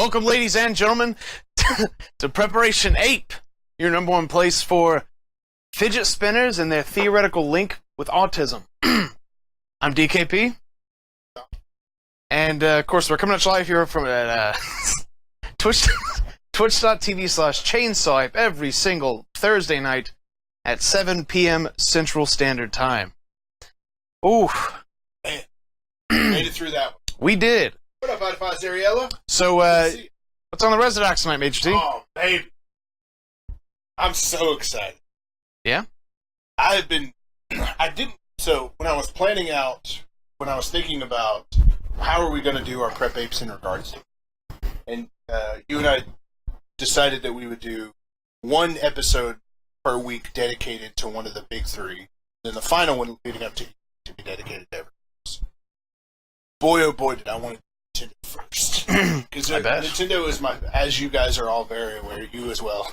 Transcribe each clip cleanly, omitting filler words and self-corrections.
Welcome, ladies and gentlemen, to Preparation Ape, your number one place for fidget spinners and their theoretical link with autism. I'm DKP, and of course, we're coming at you live here from twitch.tv/chainsaw every single Thursday night at 7 p.m. Central Standard Time. Ooh. Man, made it through that one. We did. What up, Adifaz Ariella? So, what's on the Resodox tonight, Major T? Oh, baby. I'm so excited. Yeah? So, when I was planning out, when I was thinking about how are we going to do our Prep Apes in regards to, and you and I decided that we would do one episode per week dedicated to one of the big three, then the final one leading up to be dedicated to everything else. Boy, oh boy, did I want to Nintendo first. Because Nintendo is as you guys are all very aware, you as well,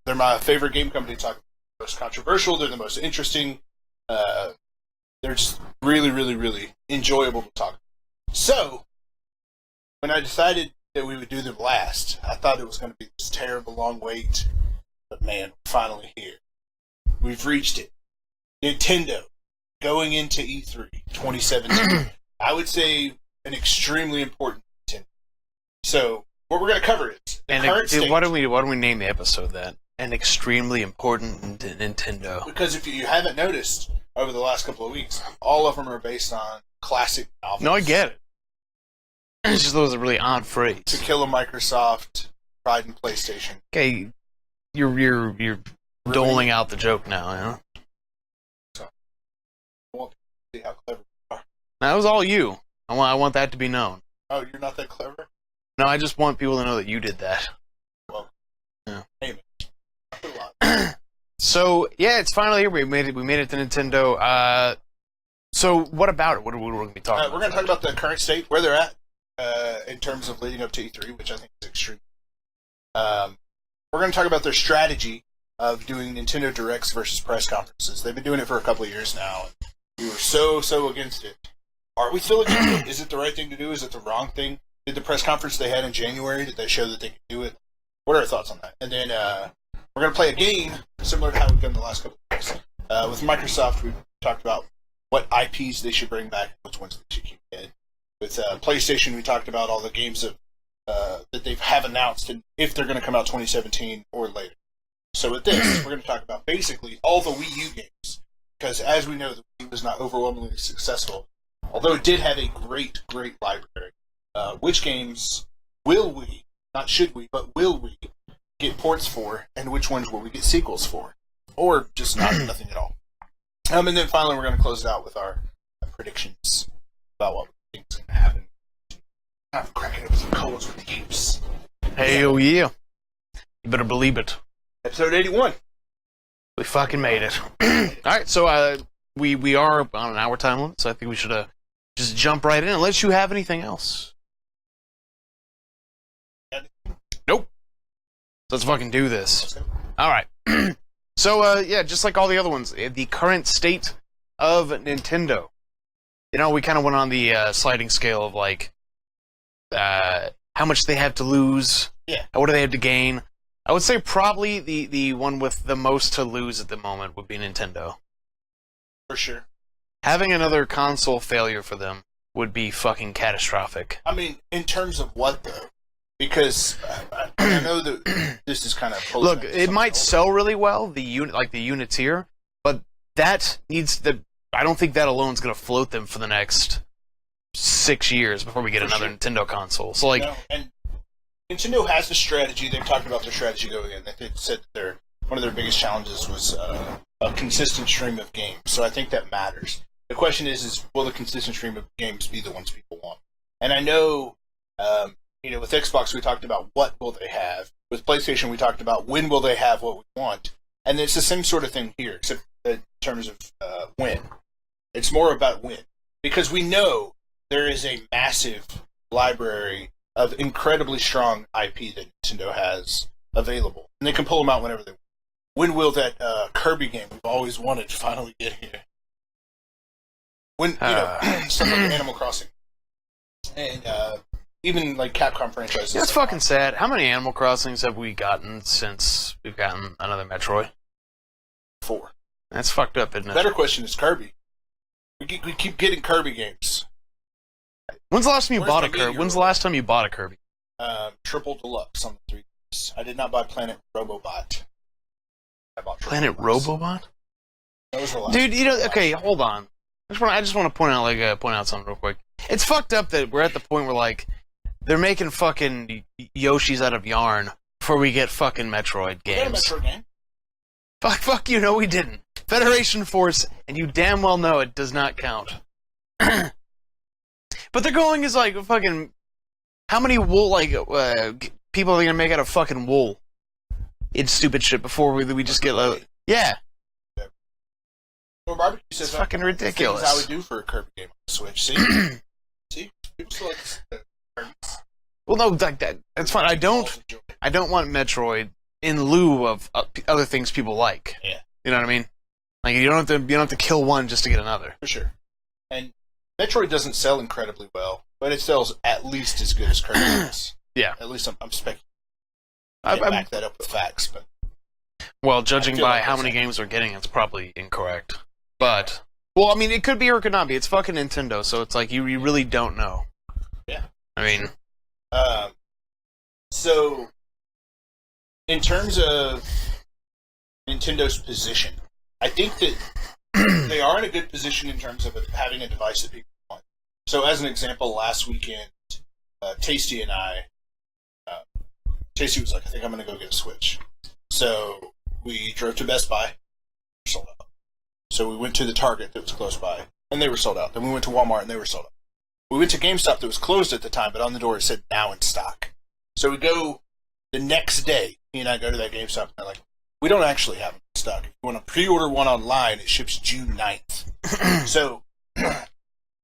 they're my favorite game company to talk about. They're the most controversial, they're the most interesting, they're just really, really, really enjoyable to talk about. So, when I decided that we would do them last, I thought it was going to be this terrible long wait, but man, we're finally here. We've reached it. Nintendo, going into E3 2017. I would say an extremely important Nintendo. So, what we're going to cover is the current state. Why don't we name the episode that? An extremely important Nintendo. Because if you haven't noticed over the last couple of weeks, all of them are based on classic novels. No, I get it. It's just those are really odd phrase. To Kill a Microsoft, Pride and PlayStation. Okay, you're doling out the joke now, you know? So, I want to see how clever you are. That was all you. I want that to be known. Oh, you're not that clever? No, I just want people to know that you did that. Well, yeah. Hey, man. So, yeah, it's finally here. We made it to Nintendo. So, what about it? What are we going to be talking about? We're going to talk about the current state, where they're at in terms of leading up to E3, which I think is extreme. We're going to talk about their strategy of doing Nintendo Directs versus press conferences. They've been doing it for a couple of years now, and we were so against it. Are we still against it? Is it the right thing to do? Is it the wrong thing? Did the press conference they had in January, did they show that they could do it? What are our thoughts on that? And then we're going to play a game similar to how we've done the last couple of years. With Microsoft, we talked about what IPs they should bring back and which ones they should keep dead. With PlayStation, we talked about all the games that they have announced and if they're going to come out 2017 or later. So with this, we're going to talk about basically all the Wii U games. Because as we know, the Wii U was not overwhelmingly successful. Although it did have a great library. Which games will we, not should we, but will we get ports for, and which ones will we get sequels for? Or just nothing at all. And then finally, we're going to close it out with our predictions about what we think is going to happen. I'm cracking up some colas with the apes. Hell yeah. You better believe it. Episode 81. We fucking made it. Alright, so we are on an hour time limit, so I think we should just jump right in unless you have anything else. Nope. Let's fucking do this. Alright. So, yeah, just like all the other ones, the current state of Nintendo. You know, we kind of went on the sliding scale of, like, how much they have to lose. Yeah. What do they have to gain? I would say probably the one with the most to lose at the moment would be Nintendo. For sure. Having another console failure for them would be fucking catastrophic. I mean, in terms of what, though? Because I know that this is kind of... Look, it might sell really well, the units here, but that needs the... I don't think that alone is going to float them for the next 6 years before we get another Nintendo console. So, like... No, and Nintendo has a strategy. They've talked about their strategy going in. They said that one of their biggest challenges was a consistent stream of games. So I think that matters. The question is will the consistent stream of games be the ones people want? And I know... with Xbox, we talked about what will they have. With PlayStation, we talked about when will they have what we want. And it's the same sort of thing here, except in terms of when. It's more about when. Because we know there is a massive library of incredibly strong IP that Nintendo has available. And they can pull them out whenever they want. When will that Kirby game we've always wanted finally get here? When, stuff like Animal Crossing. And even like Capcom franchises. That's fucking sad. How many Animal Crossings have we gotten since we've gotten another Metroid? 4. That's fucked up, isn't it? Better question is Kirby. We keep getting Kirby games. When's the last time you Where's bought my a Kirby? meteor? When's the last time you bought a Kirby? Triple Deluxe on the 3DS. I did not buy Planet Robobot. I bought Triple Planet Deluxe. Robobot? Those were last Dude, you know, okay, hold on. I just want to point out something real quick. It's fucked up that we're at the point where, like, they're making fucking Yoshis out of yarn before we get fucking Metroid We got a games. Metroid game. Fuck you, no we didn't. Federation Force, and you damn well know it does not count. But they're going as, like, fucking... How many wool, like, people are they gonna make out of fucking wool? It's stupid shit before we just get, like... Yeah. Well, barbecue says It's fucking ridiculous. Things I would do for a Kirby game on the Switch. See? See? People still like Kirby's. Well, no, that's fine. I don't want Metroid in lieu of other things people like. Yeah. You know what I mean? Like you don't have to kill one just to get another. For sure. And Metroid doesn't sell incredibly well, but it sells at least as good as Kirby does. Yeah. At least I'm speculating. I can't back that up with facts, but well, judging by like how many games we're getting, it's probably incorrect. But well, I mean, it could be or it could not be. It's fucking Nintendo, so it's like you really don't know. Yeah. I mean, so in terms of Nintendo's position, I think that they are in a good position in terms of having a device that people want. So, as an example, last weekend, Tasty and I, Tasty was like, I think I'm going to go get a Switch. So, we drove to Best Buy, sold out. So, we went to the Target that was close by, and they were sold out. Then we went to Walmart, and they were sold out. We went to GameStop that was closed at the time, but on the door it said now in stock. So, we go the next day, he and I go to that GameStop, and they're like, we don't actually have them in stock. If you want to pre-order one online, it ships June 9th. So,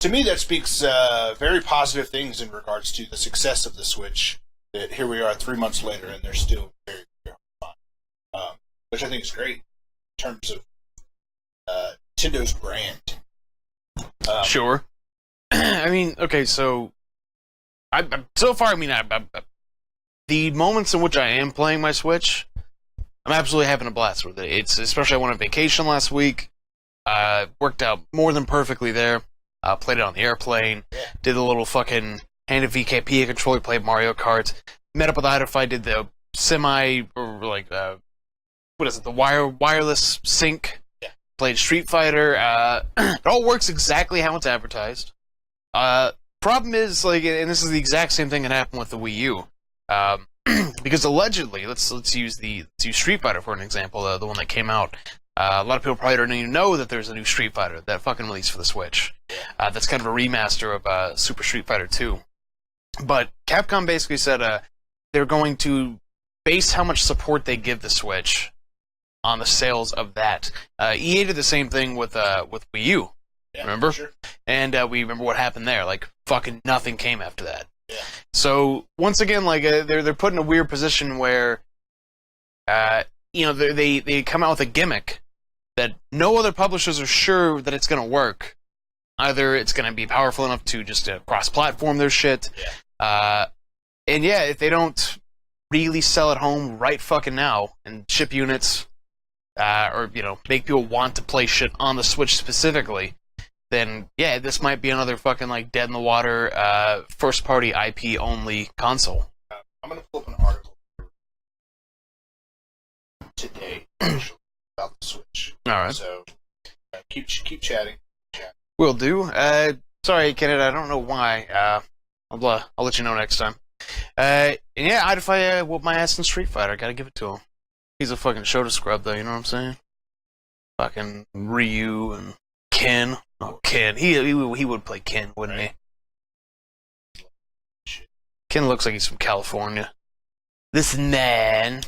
to me, that speaks very positive things in regards to the success of the Switch. That here we are 3 months later, and they're still very, very fun. Which I think is great in terms of Nintendo's brand. sure. I mean, okay, so so far, I mean, the moments in which I am playing my Switch, I'm absolutely having a blast with it. It's especially I went on vacation last week. Worked out more than perfectly there. Played it on the airplane. Did a little fucking handed VKP controller. Played Mario Kart. Met up with Idify. Did the the wireless sync. Yeah. Played Street Fighter. It all works exactly how it's advertised. Problem is, like, and this is the exact same thing that happened with the Wii U. Because allegedly, let's use Street Fighter for an example, the one that came out. A lot of people probably don't even know that there's a new Street Fighter that fucking released for the Switch. That's kind of a remaster of Super Street Fighter 2. But Capcom basically said they're going to base how much support they give the Switch on the sales of that. EA did the same thing with Wii U. Yeah, remember? Sure. And we remember what happened there. Like, fucking nothing came after that. Yeah. So once again, like they're put in a weird position where, they come out with a gimmick that no other publishers are sure that it's going to work. Either it's going to be powerful enough to just cross-platform their shit, and if they don't really sell at home right fucking now and ship units, or make people want to play shit on the Switch specifically, then this might be another fucking like dead in the water, first party IP only console. I'm gonna pull up an article today about the Switch. All right, So keep chatting. will do. Sorry, Kenneth, I don't know why. I'll let you know next time. If I whoop my ass in Street Fighter, I gotta give it to him. He's a fucking Shota scrub, though. You know what I'm saying? Fucking Ryu and Ken. Oh, Ken. He would play Ken, wouldn't he? Ken looks like he's from California. This man.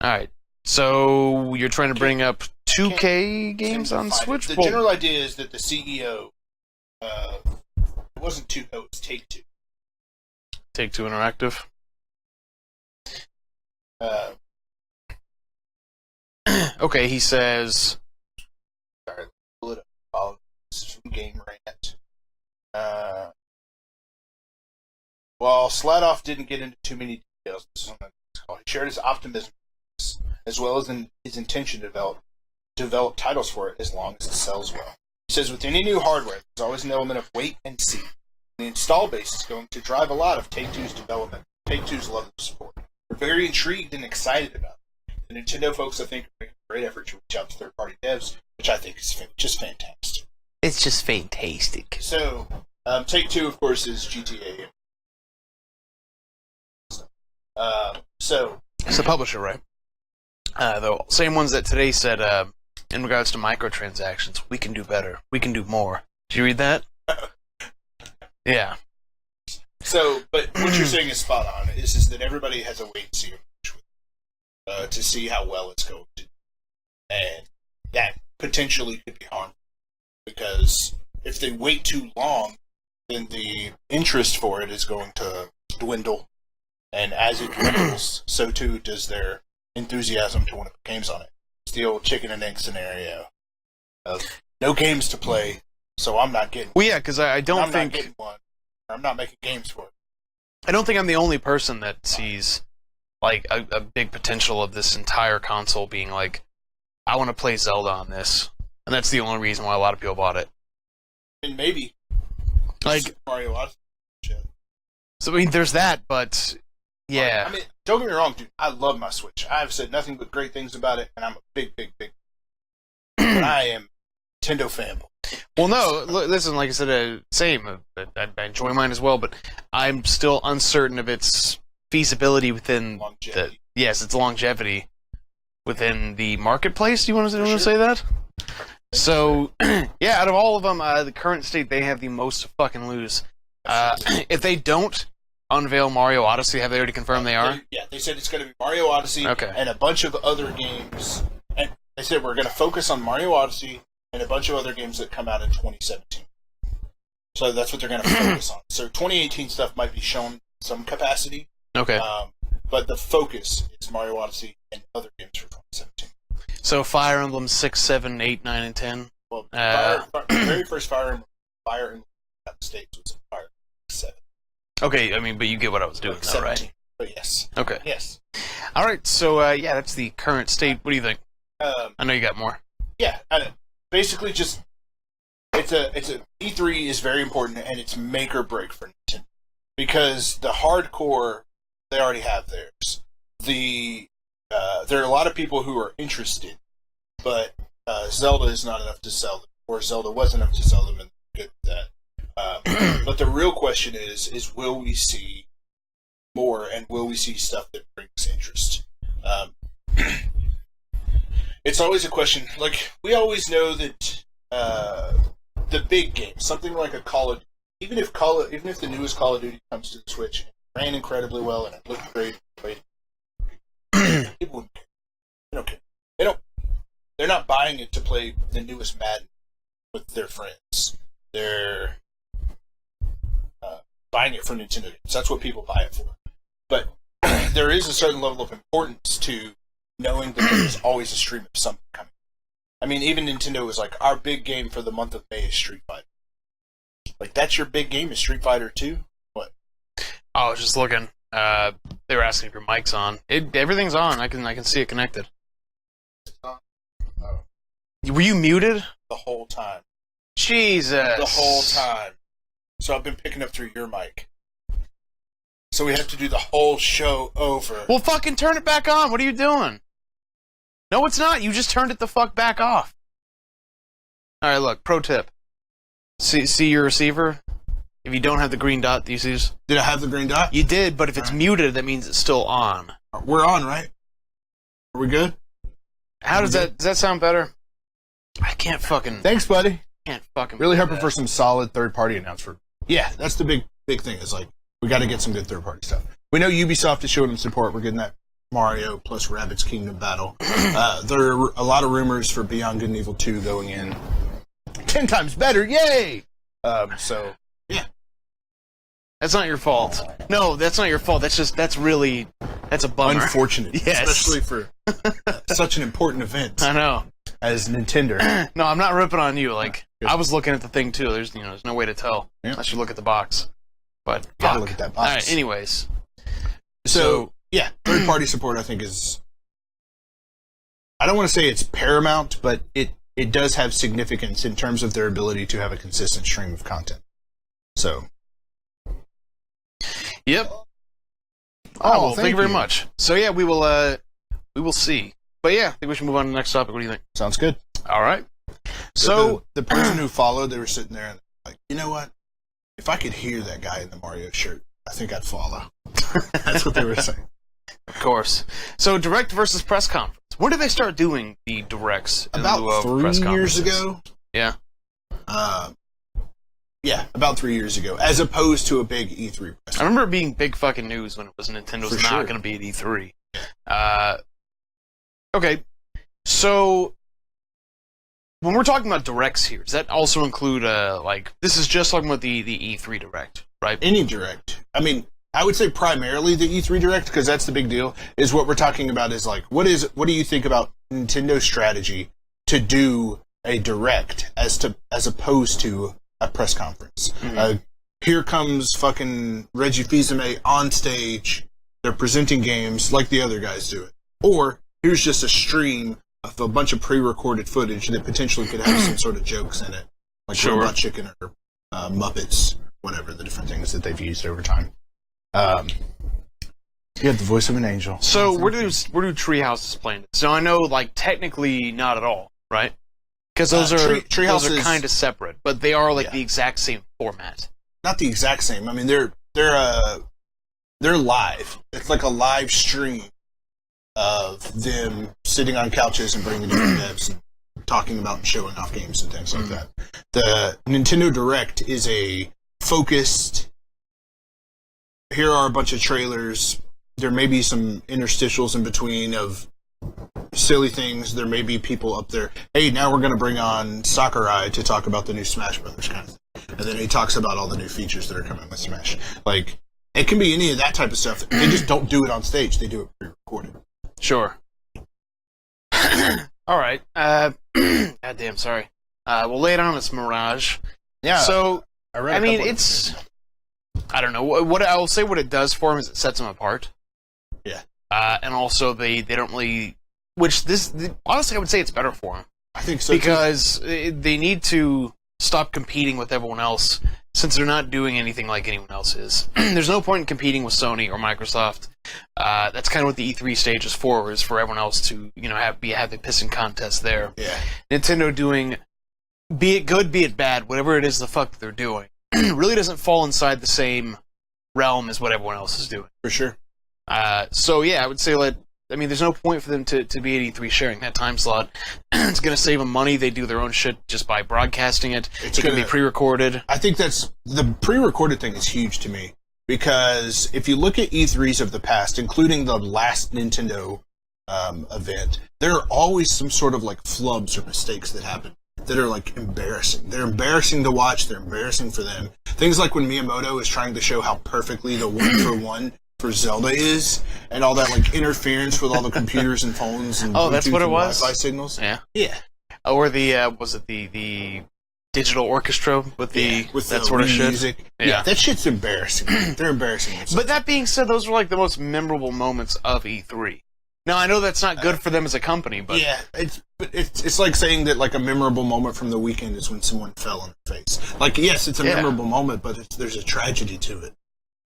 Alright. So, you're trying to bring up 2K games on Switch? The general idea is that the CEO, it wasn't 2K, it was Take-Two. Take-Two Interactive. Okay, he says... Sorry, pull it up. This is from Game Rant. While Sladoff didn't get into too many details, this is on the next call. He shared his optimism, as well as his intention to develop titles for it as long as it sells well. He says, with any new hardware, there's always an element of wait and see. The install base is going to drive a lot of Take-Two's development. Take-Two's level of support. We're very intrigued and excited about it. The Nintendo folks, I think, are making a great effort to reach out to third-party devs, which I think is just fantastic. It's just fantastic. So, Take-Two, of course, is GTA. It's the publisher, right? The same ones that today said, in regards to microtransactions, we can do better. We can do more. Did you read that? Yeah. So, but what you're saying is spot on. Is that everybody has a wait and see approach to see how well it's going to do. And that potentially could be harmful. Because if they wait too long, then the interest for it is going to dwindle. And as it dwindles, so too does their enthusiasm to want to put games on it. It's the old chicken and egg scenario of no games to play, so I'm not getting one. Well, yeah, because I don't I'm think... not getting one. I'm not making games for it. I don't think I'm the only person that sees, like, a big potential of this entire console being like, I want to play Zelda on this. And that's the only reason why a lot of people bought it. And maybe. Like, Super Mario Odyssey. Shit. So, I mean, there's that, but... Yeah. I mean, don't get me wrong, dude. I love my Switch. I've said nothing but great things about it, and I'm a big but I am Nintendo fanboy. Well, no, listen, like I said, same. I enjoy mine as well, but I'm still uncertain of its feasibility within Longevity. its longevity within the marketplace. Do you want to Sure. say that? So, yeah, out of all of them, the current state, they have the most to fucking lose. If they don't unveil Mario Odyssey, have they already confirmed they are? They said it's going to be Mario Odyssey and a bunch of other games. And they said we're going to focus on Mario Odyssey and a bunch of other games that come out in 2017. So that's what they're going to focus on. So 2018 stuff might be shown in some capacity. Okay. But the focus is Mario Odyssey and other games for 2017. So Fire Emblem 6, 7, 8, 9, and 10? Well, the very first Fire Emblem out of the States was Fire Emblem 7. Okay, I mean, but you get what I was doing, though, right? But yes. Okay. Yes. All right, so, that's the current state. What do you think? I know you got more. Yeah, basically just it's a E3 is very important, and it's make or break for Nintendo because the hardcore they already have theirs. There are a lot of people who are interested, but Zelda is not enough to sell them, or Zelda was enough to sell them, and good with that. But the real question is will we see more, and will we see stuff that brings interest? It's always a question. Like, we always know that the big games, something like a Call of Duty, even if the newest Call of Duty comes to the Switch, it ran incredibly well and it looked great, people wouldn't care. They don't care. They're not buying it to play the newest Madden with their friends. They're buying it for Nintendo games. That's what people buy it for. But there is a certain level of importance to knowing that there's always a stream of something coming. I mean, even Nintendo was like, our big game for the month of May is Street Fighter. Like, that's your big game, is Street Fighter 2? What? I was just looking. They were asking if your mic's on. Everything's on. I can see it connected. It's on. Oh. Were you muted? The whole time. Jesus. The whole time. So I've been picking up through your mic. So we have to do the whole show over. Well, fucking turn it back on. What are you doing? No, it's not. You just turned it the fuck back off. All right, look. Pro tip. See your receiver? If you don't have the green dot, do you see this? Did I have the green dot? You did, but if it's muted, that means it's still on. We're on, right? Are we good? How does that sound better? I can't fucking... Thanks, buddy. Can't fucking... Really hoping for some solid third-party announcement. Yeah, that's the big thing. Is like, we got to get some good third-party stuff. We know Ubisoft is showing them support. We're getting that Mario plus Rabbids Kingdom battle. There are a lot of rumors for Beyond Good and Evil 2 going in. 10 times better, yay! So, yeah. That's not your fault. No, that's not your fault. That's a bummer. Unfortunate. Yes. Especially for such an important event I know. as Nintendo. No, I'm not ripping on you. Like, I was looking at the thing, too. There's no way to tell unless you look at the box. But gotta look at that box. All right. Anyways, so yeah, third-party support I think is. I don't want to say it's paramount, but it does have significance in terms of their ability to have a consistent stream of content. So. Yep. Oh, well, thank you very much. So yeah, we will see. But yeah, I think we should move on to the next topic. What do you think? Sounds good. All right. So the person who followed, they were sitting there and like, you know what? If I could hear that guy in the Mario shirt, I think I'd follow. That's what they were saying. Of course. So direct versus press conference. When did they start doing the directs? About 3 years ago. Yeah. Yeah, about 3 years ago, as opposed to a big E3 press. I remember it being big fucking news when it was Nintendo's not going to be at E3. Okay, so when we're talking about directs here, does that also include this is just talking about the E3 direct, right? Any direct. I mean, I would say primarily the E3 direct because that's the big deal. Is what we're talking about is like what do you think about Nintendo's strategy to do a direct as opposed to a press conference? Mm-hmm. Here comes fucking Reggie Fils-Aimé on stage. They're presenting games like the other guys do it. Or here's just a stream of a bunch of pre-recorded footage that potentially could have some sort of jokes in it. Like Robot Chicken or Muppets, whatever the different things that they've used over time. You have the voice of an angel. So where do Treehouses play in it? So I know, like, technically not at all, right? Because those are kind of separate, but they are the exact same format. Not the exact same. I mean, they're live. It's like a live stream of them sitting on couches and bringing different devs and talking about and showing off games and things like that. The Nintendo Direct is a focused. Here are a bunch of trailers. There may be some interstitials in between of silly things. There may be people up there. Hey, now we're going to bring on Sakurai to talk about the new Smash Brothers kind of thing. And then he talks about all the new features that are coming with Smash. Like, it can be any of that type of stuff. They just don't do it on stage. They do it pre-recorded. Sure. All right. Goddamn, sorry. We'll lay it on us, Mirage. Yeah. So, I mean, it's... I don't know. What I will say what it does for them is it sets them apart. Yeah. And also, they don't really... honestly, I would say it's better for them. I think so, because they need to stop competing with everyone else since they're not doing anything like anyone else is. There's no point in competing with Sony or Microsoft. That's kind of what the E3 stage is for everyone else to, have the pissing contest there. Yeah. Nintendo doing, be it good, be it bad, whatever it is the fuck that they're doing, really doesn't fall inside the same realm as what everyone else is doing. For sure. So yeah, I would say there's no point for them to be at E3 sharing that time slot. It's going to save them money. They do their own shit just by broadcasting it. It's going to be pre-recorded. I think the pre-recorded thing is huge to me because if you look at E3s of the past, including the last Nintendo event, there are always some sort of flubs or mistakes that happen that are embarrassing. They're embarrassing to watch. They're embarrassing for them. Things like when Miyamoto is trying to show how perfectly the 1-for-1 for Zelda is, and all that interference with all the computers and phones and Bluetooth that's what it was. Wi-Fi signals. Yeah. Or the was it the digital orchestra with that sort of shit? Music. Yeah, that shit's embarrassing. They're embarrassing. But that being said, those were the most memorable moments of E3. Now I know that's not good for them as a company, but it's like saying that a memorable moment from the weekend is when someone fell on their face. Yes, it's a memorable moment, but there's a tragedy to it.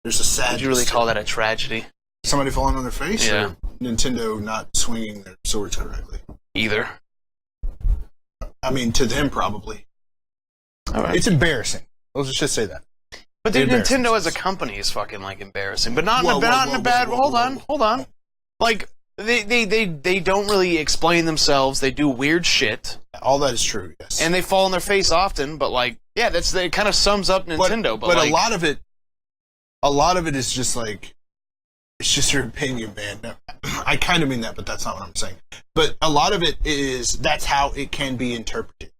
There's a sadness. Would you really call that a tragedy? Somebody falling on their face? Yeah. Or Nintendo not swinging their swords correctly? Either. I mean, to them, probably. All right. It's embarrassing. Let's just say that. But Nintendo as a company is fucking, embarrassing. But not in a bad... Hold on. They don't really explain themselves. They do weird shit. All that is true, yes. And they fall on their face often, but, it kind of sums up Nintendo. But a lot of it is just it's just your opinion, man. No, I kind of mean that, but that's not what I'm saying. But a lot of it is that's how it can be interpreted.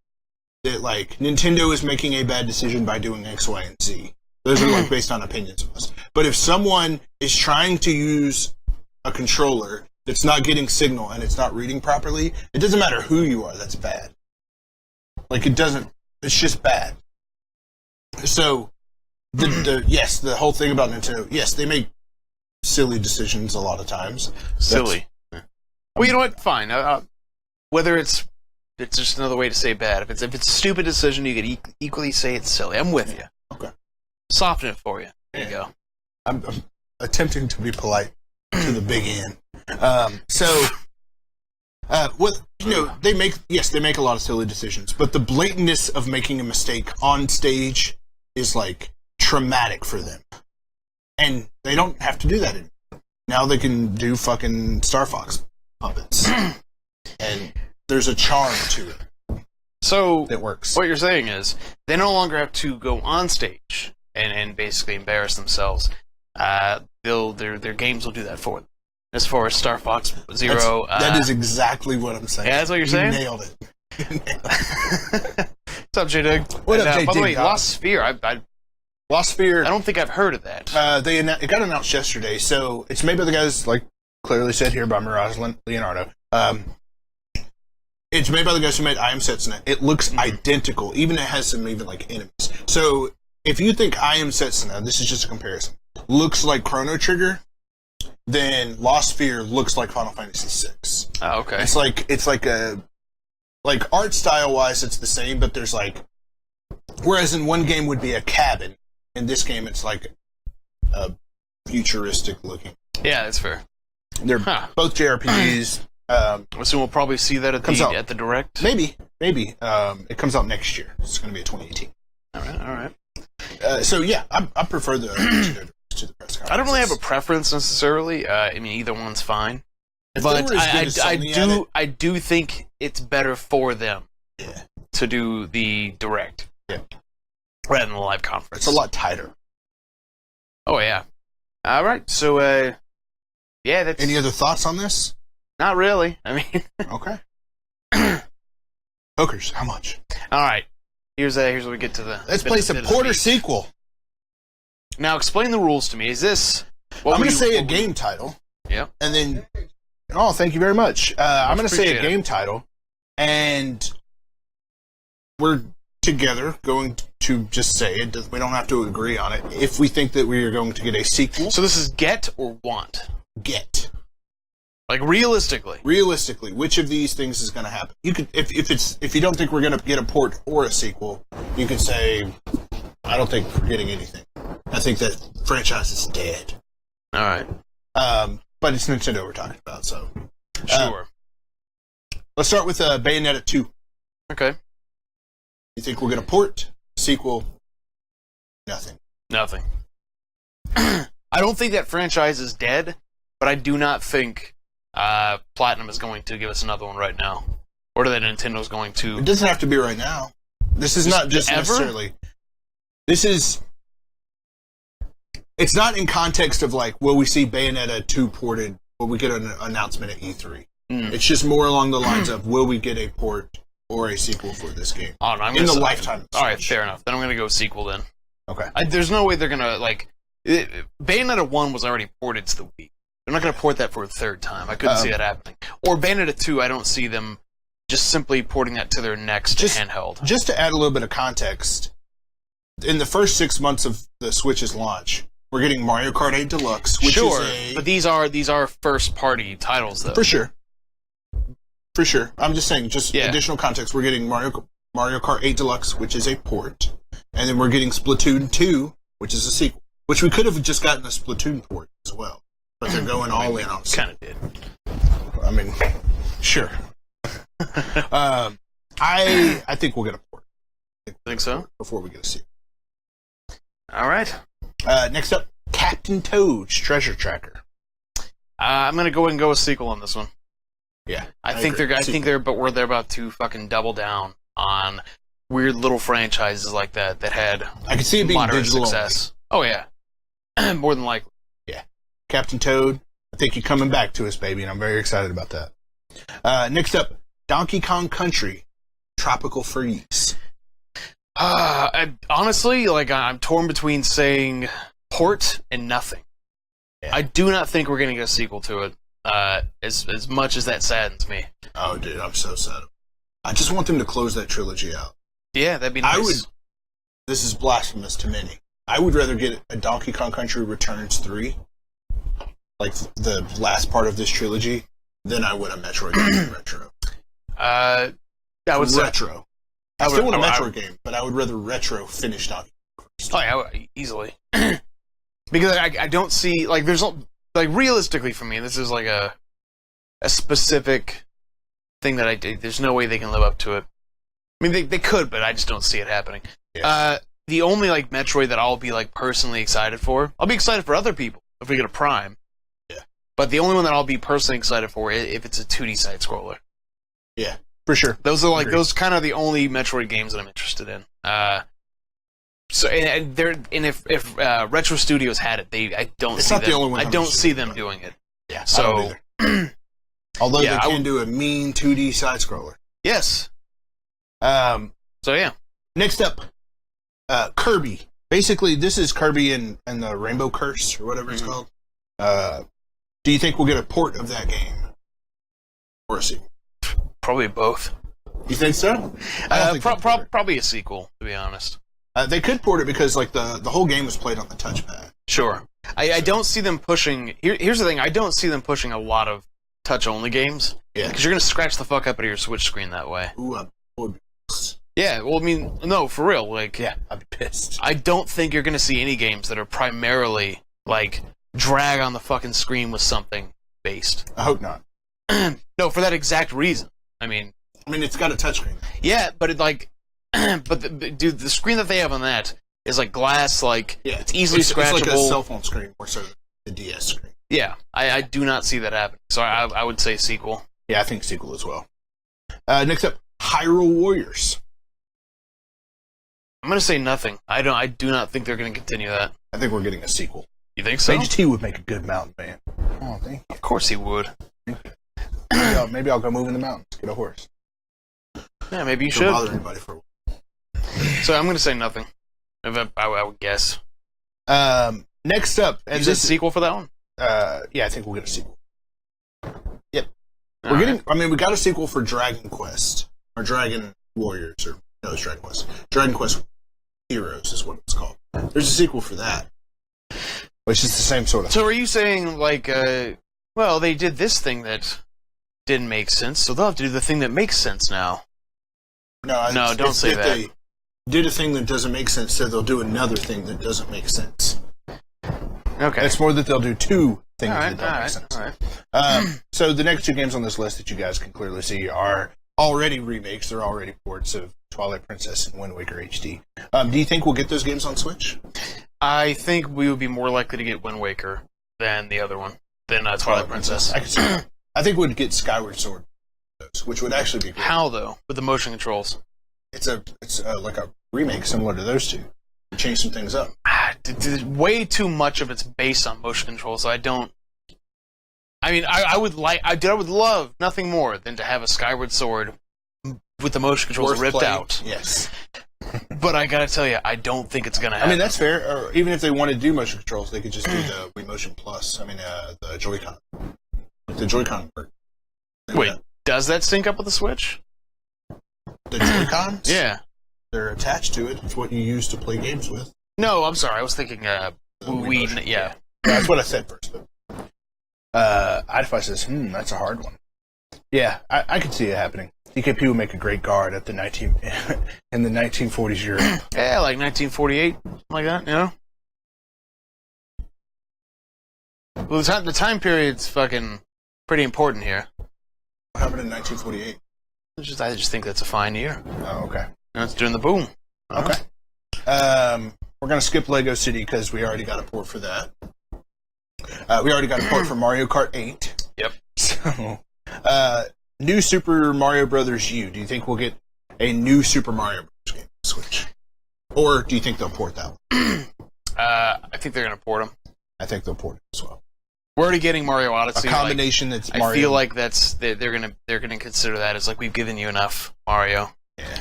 That Nintendo is making a bad decision by doing X, Y, and Z. Those are based on opinions of us. But if someone is trying to use a controller that's not getting signal and it's not reading properly, it doesn't matter who you are. That's bad. It doesn't. It's just bad. So. The whole thing about Nintendo. Yes, they make silly decisions a lot of times. Silly. Well, you know what? Fine. Whether it's just another way to say bad. If it's a stupid decision, you could equally say it's silly. I'm with you. Okay. Soften it for you. There you go. I'm attempting to be polite to the big N. They make a lot of silly decisions, but the blatantness of making a mistake on stage is like traumatic for them, and they don't have to do that anymore. Now they can do fucking Star Fox puppets, and there's a charm to it. So that works. What you're saying is they no longer have to go on stage and basically embarrass themselves. Their games will do that for them. As far as Star Fox Zero, that is exactly what I'm saying. Yeah, that's what you're saying. You nailed it. What's up, J-Dig? What up, J-Dig? By the way, Lost Sphere. Lost Sphere. I don't think I've heard of that. It got announced yesterday, so it's made by the guys, like clearly said here by Mirage Leonardo. It's made by the guys who made I Am Setsuna. It looks identical. Even it has some like enemies. So if you think I Am Setsuna, this is just a comparison, looks like Chrono Trigger, then Lost Sphere looks like Final Fantasy VI. Oh, okay. It's like art style wise, it's the same, but there's like, whereas in one game would be a cabin, in this game it's like a futuristic looking. Yeah, that's fair. They're both JRPGs. So we'll probably see that at the Direct. Maybe. It comes out next year. It's going to be a 2018. All right. So yeah, I prefer the to the press conference. I don't really have a preference necessarily. I mean, either one's fine. If But I I do think it's better for them Yeah. to do the Direct rather than the live conference. It's a lot tighter. Oh, yeah. All right. So, yeah, that's... Any other thoughts on this? Not really. I mean... Okay. Hookers, how much? All right. Here's what we get to the... Let's play some Porter sequel. Now, explain the rules to me. Is this... I'm going to say a game title. Yeah. And then... Oh, thank you very much. I'm going to say a appreciate game title. And we're together going to just say it. We don't have to agree on it. If we think that we are going to get a sequel... So this is get or want? Get. Like, realistically? Realistically, which of these things is going to happen? You could, if you don't think we're going to get a port or a sequel, you could say, I don't think we're getting anything. I think that franchise is dead. All right. But it's Nintendo we're talking about, so... Sure. Let's start with Bayonetta 2. Okay. You think we're going to port? Sequel? Nothing. Nothing. I don't think that franchise is dead, but I do not think Platinum is going to give us another one right now. Or that Nintendo's going to... It doesn't have to be right now. This is not just ever? necessarily... This is... It's not in context of like, will we see Bayonetta 2 ported? Will we get an announcement at E3? It's just more along the lines of, will we get a port or a sequel for this game? Oh, no, in the lifetime. All right, fair enough. Then I'm going to go sequel then. Okay. There's no way they're going to, like... Bayonetta 1 was already ported to the Wii. They're not going to port that for a third time. I couldn't see that happening. Or Bayonetta 2, I don't see them just simply porting that to their next handheld. Just to add a little bit of context, in the first 6 months of the Switch's launch, we're getting Mario Kart 8 Deluxe, which is but these are first-party titles, though. For sure. For sure. I'm just saying, additional context. We're getting Mario Kart 8 Deluxe, which is a port. And then we're getting Splatoon 2, which is a sequel. Which we could have just gotten a Splatoon port as well. But they're going all in on it. Kind of did. I mean, sure. I think we'll get a port. Think so? Before we get a sequel. All right. Next up, Captain Toad's Treasure Tracker. I'm gonna go ahead and go with sequel on this one. Yeah, I think they're about to fucking double down on weird little franchises like that had I can see it being moderate digital success. Only. Oh yeah, more than likely. Yeah, Captain Toad. I think you're coming back to us, baby, and I'm very excited about that. Next up, Donkey Kong Country, Tropical Freeze. Honestly, like I'm torn between saying port and nothing. Yeah. I do not think we're gonna get a sequel to it. As much as that saddens me. Oh, dude, I'm so sad. I just want them to close that trilogy out. Yeah, that'd be nice. This is blasphemous to many, I would rather get a Donkey Kong Country Returns 3, like the last part of this trilogy, than I would a Metroid game retro. I would say retro. I still want a Metroid game, but I would rather retro finish Donkey Kong first. Oh yeah, easily. Because I don't see like there's like realistically for me this is like a specific thing that I did. There's no way they can live up to it. I mean they could, but I just don't see it happening. Yes. The only like Metroid that I'll be like personally excited for, I'll be excited for other people if we get a Prime. Yeah. But the only one that I'll be personally excited for if it's a 2D side scroller. Yeah, for sure. Those are like those kind of the only Metroid games that I'm interested in. So and if Retro Studios had it, I don't see them doing it. Yeah. So although they can do a mean 2D side scroller. Yes. So yeah. Next up, Kirby. Basically, this is Kirby and the Rainbow Curse or whatever it's called. Do you think we'll get a port of that game or a sequel? Probably both. You think so? Probably a sequel, to be honest. They could port it because like the whole game was played on the touchpad. Sure. I don't see them pushing... Here's the thing. I don't see them pushing a lot of touch-only games. Yeah. Because you're going to scratch the fuck up out of your Switch screen that way. Ooh, I would be pissed. Yeah, well, I mean, no, for real. Like, yeah, I'd be pissed. I don't think you're going to see any games that are primarily, like, drag on the fucking screen with something based. I hope not. No, for that exact reason. I mean, it's got a touchscreen. Yeah, but it like... dude, the screen that they have on that is like glass, like it's easily scratchable. It's like a cell phone screen more so than the DS screen. Yeah, I do not see that happening. So I would say sequel. Yeah, I think sequel as well. Next up, Hyrule Warriors. I'm gonna say nothing. I do not think they're gonna continue that. I think we're getting a sequel. You think so? Mage T would make a good mountain man. Oh, thank you. Of course he would. Maybe I'll go move in the mountains, get a horse. Yeah, maybe you Don't should. bother anybody for a while. So I'm going to say nothing. I would guess. Next up, is this a sequel for that one? Yeah, I think we'll get a sequel. Yep. We got a sequel for Dragon Quest or Dragon Warriors, or no, it's Dragon Quest. Dragon Quest Heroes is what it's called. There's a sequel for that, which is the same sort of. So are you saying like, well, they did this thing that didn't make sense, so they'll have to do the thing that makes sense now? No, don't say that. They did a thing that doesn't make sense, so they'll do another thing that doesn't make sense. Okay. It's more that they'll do two things that don't make sense. All right. So the next two games on this list that you guys can clearly see are already remakes. They're already ports of Twilight Princess and Wind Waker HD. Do you think we'll get those games on Switch? I think we would be more likely to get Wind Waker than the other one, than Twilight Princess. I can see that. I think we'd get Skyward Sword, which would actually be great. How, though? With the motion controls? It's like a remake similar to those two. Change some things up. Way too much of it's based on motion controls, so I don't... I mean, I would love nothing more than to have a Skyward Sword with the motion controls ripped out. Yes. But I gotta tell you, I don't think it's gonna happen. I mean, that's fair. Or even if they want to do motion controls, they could just do the Wii Motion Plus. I mean, the Joy-Con. The Joy-Con work. Wait, does that sync up with the Switch? The Joy-Cons? Yeah. They're attached to it. It's what you use to play games with. No, I'm sorry. I was thinking Wii. Yeah. That's what I said first. Idify says, that's a hard one. Yeah, I could see it happening. DKP would make a great guard at the in the 1940s Europe. Yeah, like 1948, like that, you know? Well, the time period's fucking pretty important here. What happened in 1948? I just think that's a fine year. Oh, okay. It's during the boom. Okay. We're going to skip Lego City because we already got a port for that. We already got a port for Mario Kart 8. Yep. So, new Super Mario Brothers U. Do you think we'll get a new Super Mario Brothers game on Switch? Or do you think they'll port that one? I think they're going to port them. I think they'll port it as well. We're already getting Mario Odyssey. A combination that's Mario. I feel like they're gonna consider that as like we've given you enough Mario. Yeah.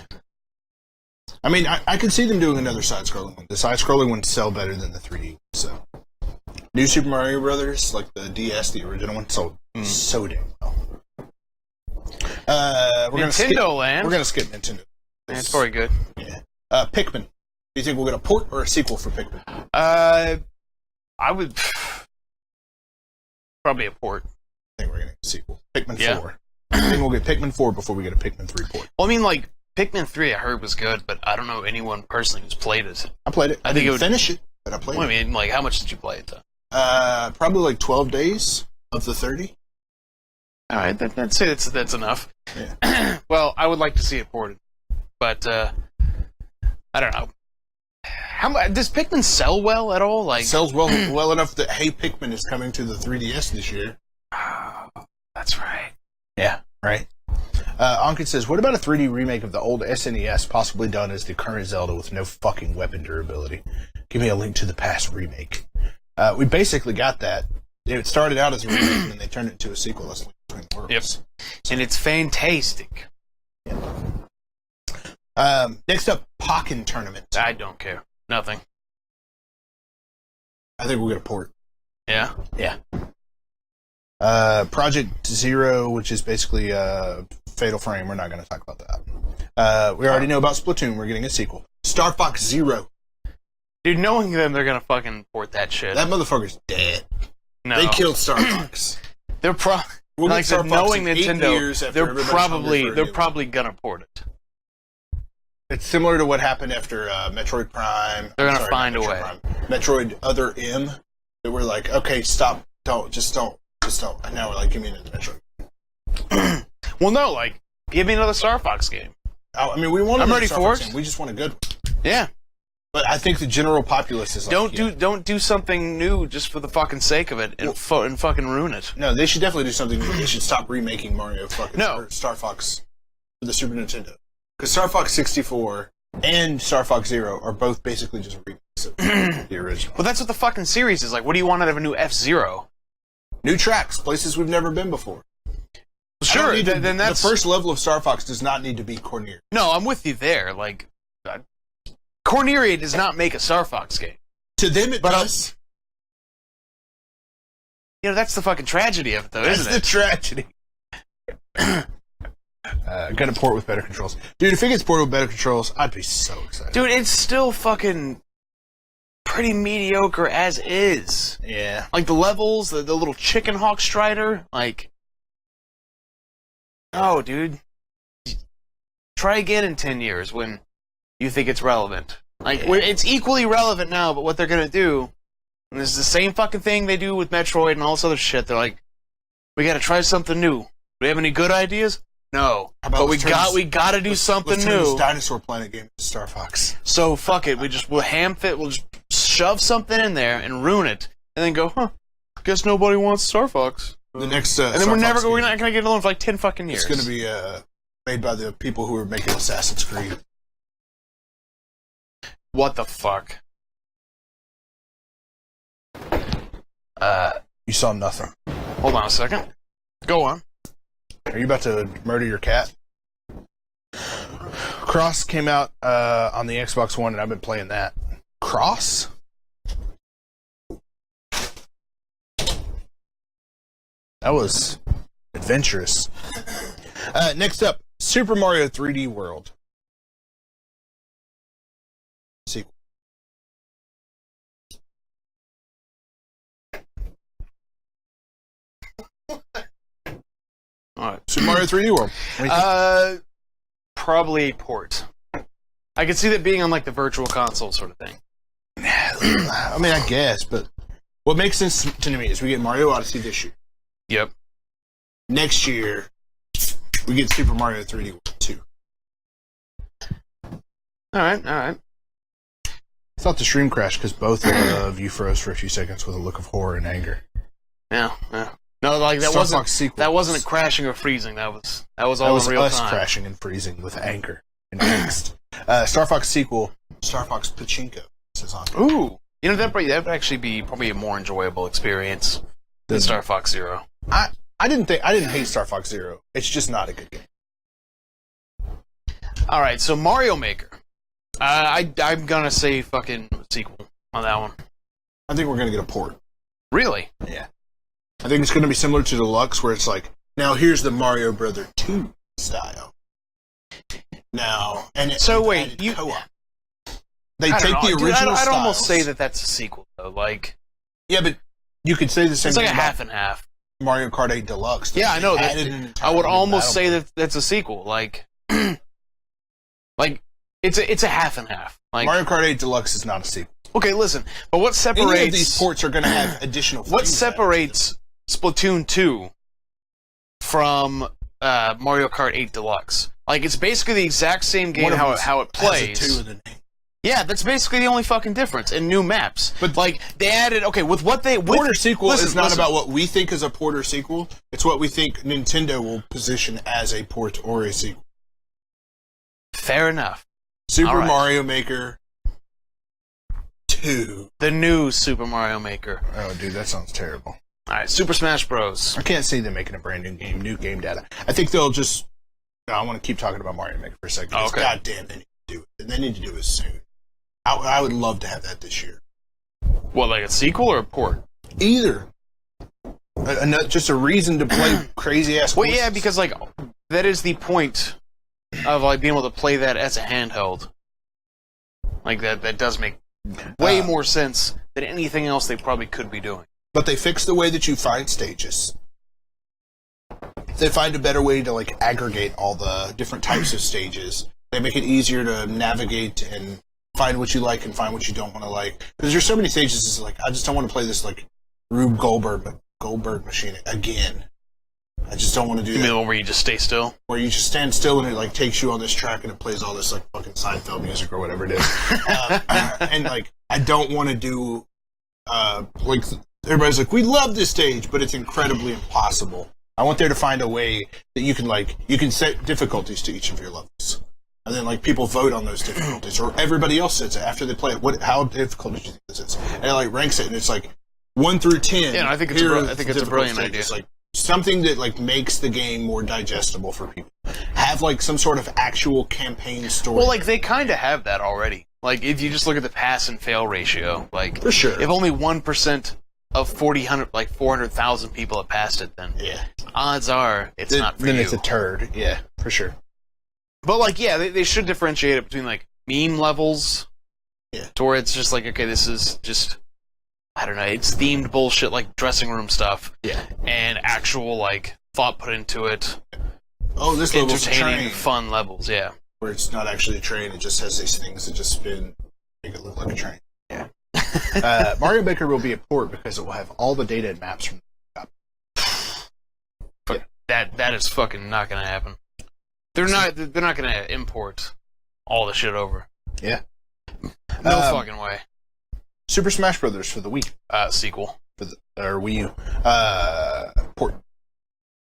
I mean, I could see them doing another side-scrolling one. The side-scrolling ones sell better than the 3D. So, new Super Mario Brothers, like the DS, the original one, sold so damn well. Nintendo Land. We're gonna skip Nintendo. Yeah, it's very good. Yeah. Pikmin. Do you think we'll get a port or a sequel for Pikmin? I would probably a port. I think we're getting a sequel. Pikmin 4. I think we'll get Pikmin 4 before we get a Pikmin 3 port. Well, I mean, like, Pikmin 3 I heard was good, but I don't know anyone personally who's played it. I played it. I think didn't finish it, but I played it. I it. mean, like, how much did you play it, though? Probably like 12 days of the 30. All right, I'd say that's enough. Yeah. Well, I would like to see it ported, but I don't know. Does Pikmin sell well at all? Like, It sells well enough that Hey Pikmin is coming to the 3DS this year. Oh, that's right. Yeah, right. Ankit says, what about a 3D remake of the old SNES, possibly done as the current Zelda with no fucking weapon durability? Give me a Link to the Past remake. We basically got that. It started out as a remake, and then they turned it into a sequel. That's Link Between Worlds. Yep. And it's fantastic. Next up, Pokken Tournament. I don't care. Nothing. I think we'll get a port. Yeah? Yeah. Project Zero, which is basically Fatal Frame. We're not going to talk about that. We already know about Splatoon. We're getting a sequel. Star Fox Zero. Dude, knowing them, they're going to fucking port that shit. That motherfucker's dead. No. They killed Star Fox. They're We'll like Star said, Fox knowing in 8 years Nintendo, after they're everybody's hungry for a new probably gonna port it. It's similar to what happened after Metroid Prime. They're gonna find a way. Metroid Other M. They were like, okay, stop, just don't. And now we're like, give me another Metroid. Well, no, like, give me another Star Fox game. I mean, we want. I'm ready Star for Fox it. game. We just want a good one. Yeah. But I think the general populace is like, don't do something new just for the fucking sake of it and fucking ruin it. No, they should definitely do something new. They should stop remaking Mario or Star Fox for the Super Nintendo. Because Star Fox 64 and Star Fox Zero are both basically just remakes of the original. Well, that's what the fucking series is like. What do you want out of a new F-Zero? New tracks, places we've never been before. Sure, then that's... The first level of Star Fox does not need to be Corneria. No, I'm with you there. Like, Corneria does not make a Star Fox game. To them, it does. You know, that's the fucking tragedy of it, though, isn't it? That's the tragedy. Gonna port with better controls. Dude, if it gets ported with better controls, I'd be so excited. Dude, it's still fucking pretty mediocre as is. Yeah. Like, the levels, the little chicken hawk strider, like... Oh, dude. Try again in 10 years when you think it's relevant. Like, it's equally relevant now, but what they're gonna do, and this is the same fucking thing they do with Metroid and all this other shit, they're like, we gotta try something new. Do we have any good ideas? No. But we gotta do something let's new. Turn this Dinosaur Planet game to Star Fox. So, fuck it, we'll just shove something in there and ruin it, and then go, guess nobody wants Star Fox. The next, and then we're not gonna get it alone for like 10 fucking years. It's gonna be, made by the people who are making Assassin's Creed. What the fuck? You saw nothing. Hold on a second. Go on. Are you about to murder your cat? Cross came out on the Xbox One, and I've been playing that. Cross? That was adventurous. Next up, Super Mario 3D World. Sequel. Alright. Super Mario 3D World. Probably a port. I could see that being on like the virtual console sort of thing. I mean, I guess, but what makes sense to me is we get Mario Odyssey this year. Yep. Next year, we get Super Mario 3D World 2. Alright. I thought the stream crashed because both of you froze for a few seconds with a look of horror and anger. Yeah. No, like that wasn't a crashing or freezing. That was all in real us time. Crashing and freezing with anger and angst. Star Fox sequel, Star Fox Pachinko. Says on. Ooh, you know that would actually be probably a more enjoyable experience than Star Fox Zero. I didn't hate Star Fox Zero. It's just not a good game. All right, so Mario Maker. I'm gonna say fucking sequel on that one. I think we're gonna get a port. Really? Yeah. I think it's gonna be similar to Deluxe, where it's like, now here's the Mario Brother 2 style. Now, and so wait, co-op. they take the original I'd almost styles. say that that's a sequel, though. Like, Yeah, but you could say the same it's thing like a about half and half. Mario Kart 8 Deluxe. Yeah, I know. They added an I would entirely new almost battle say mode. that that's a sequel. Like, like it's a half and half. Like, Mario Kart 8 Deluxe is not a sequel. okay, listen, but what Any of separates these ports are going to have additional. what things added to them. separates Splatoon 2 from Mario Kart 8 Deluxe? Like, it's basically the exact same game One of how them it has a plays. 2 in the name. Yeah, that's basically the only fucking difference. And new maps. But- like, they added, okay, with what they... Porter sequel listen, is not listen. about what we think is a port or sequel. It's what we think Nintendo will position as a port or a sequel. Fair enough. Super All right. Mario Maker 2. The new Super Mario Maker. Oh, dude, that sounds terrible. Alright, Super Smash Bros. I can't see them making a brand new game data. I think they'll just. No, I want to keep talking about Mario Maker for a second. Oh, Because okay. goddamn, they need to do it. And they need to do it soon. I would love to have that this year. What, like a sequel or a port? Either. Just a reason to play crazy ass. Well, yeah, because, like, that is the point of, like, being able to play that as a handheld. Like, that does make way more sense than anything else they probably could be doing. But they fixed the way that you find stages. They find a better way to like aggregate all the different types of stages. They make it easier to navigate and find what you like and find what you don't want to like. Because there's so many stages. It's like I just don't want to play this like Rube Goldberg machine again. I just don't want to do You mean that. the one where you just stay still? Where you just stand still and it like takes you on this track and it plays all this like fucking Seinfeld music or whatever it is. And like I don't want to do like everybody's like we love this stage, but it's incredibly impossible. I want there to find a way that you can set difficulties to each of your levels, and then like people vote on those difficulties, or everybody else sets it after they play it. How difficult do you think this is? And it like ranks it, and it's like 1 through 10. Yeah, I think it's here a are I think the it's a brilliant difficult idea. stages. Like something that like makes the game more digestible for people. Have like some sort of actual campaign story. Well, like, they kind of have that already. Like, if you just look at the pass and fail ratio, like, For sure. if only 1% of 400,000 people have passed it, then yeah, odds are it's not for then you. it's a turd. Yeah, for sure. But, like, yeah, they should differentiate it between, like, meme levels. Yeah. To where it's just like, okay, this is just, I don't know, it's themed bullshit, like dressing room stuff. Yeah. And actual, like, thought put into it. Oh, this level's a Entertaining, train. fun levels, yeah. Where it's not actually a train, it just has these things that just spin, make it look like a train. Yeah. Mario Maker will be a port because it will have all the data and maps from That is fucking not gonna happen. They're not gonna import all the shit over. Yeah. No fucking way. Super Smash Brothers for the Wii. Sequel. Or Wii U. Port.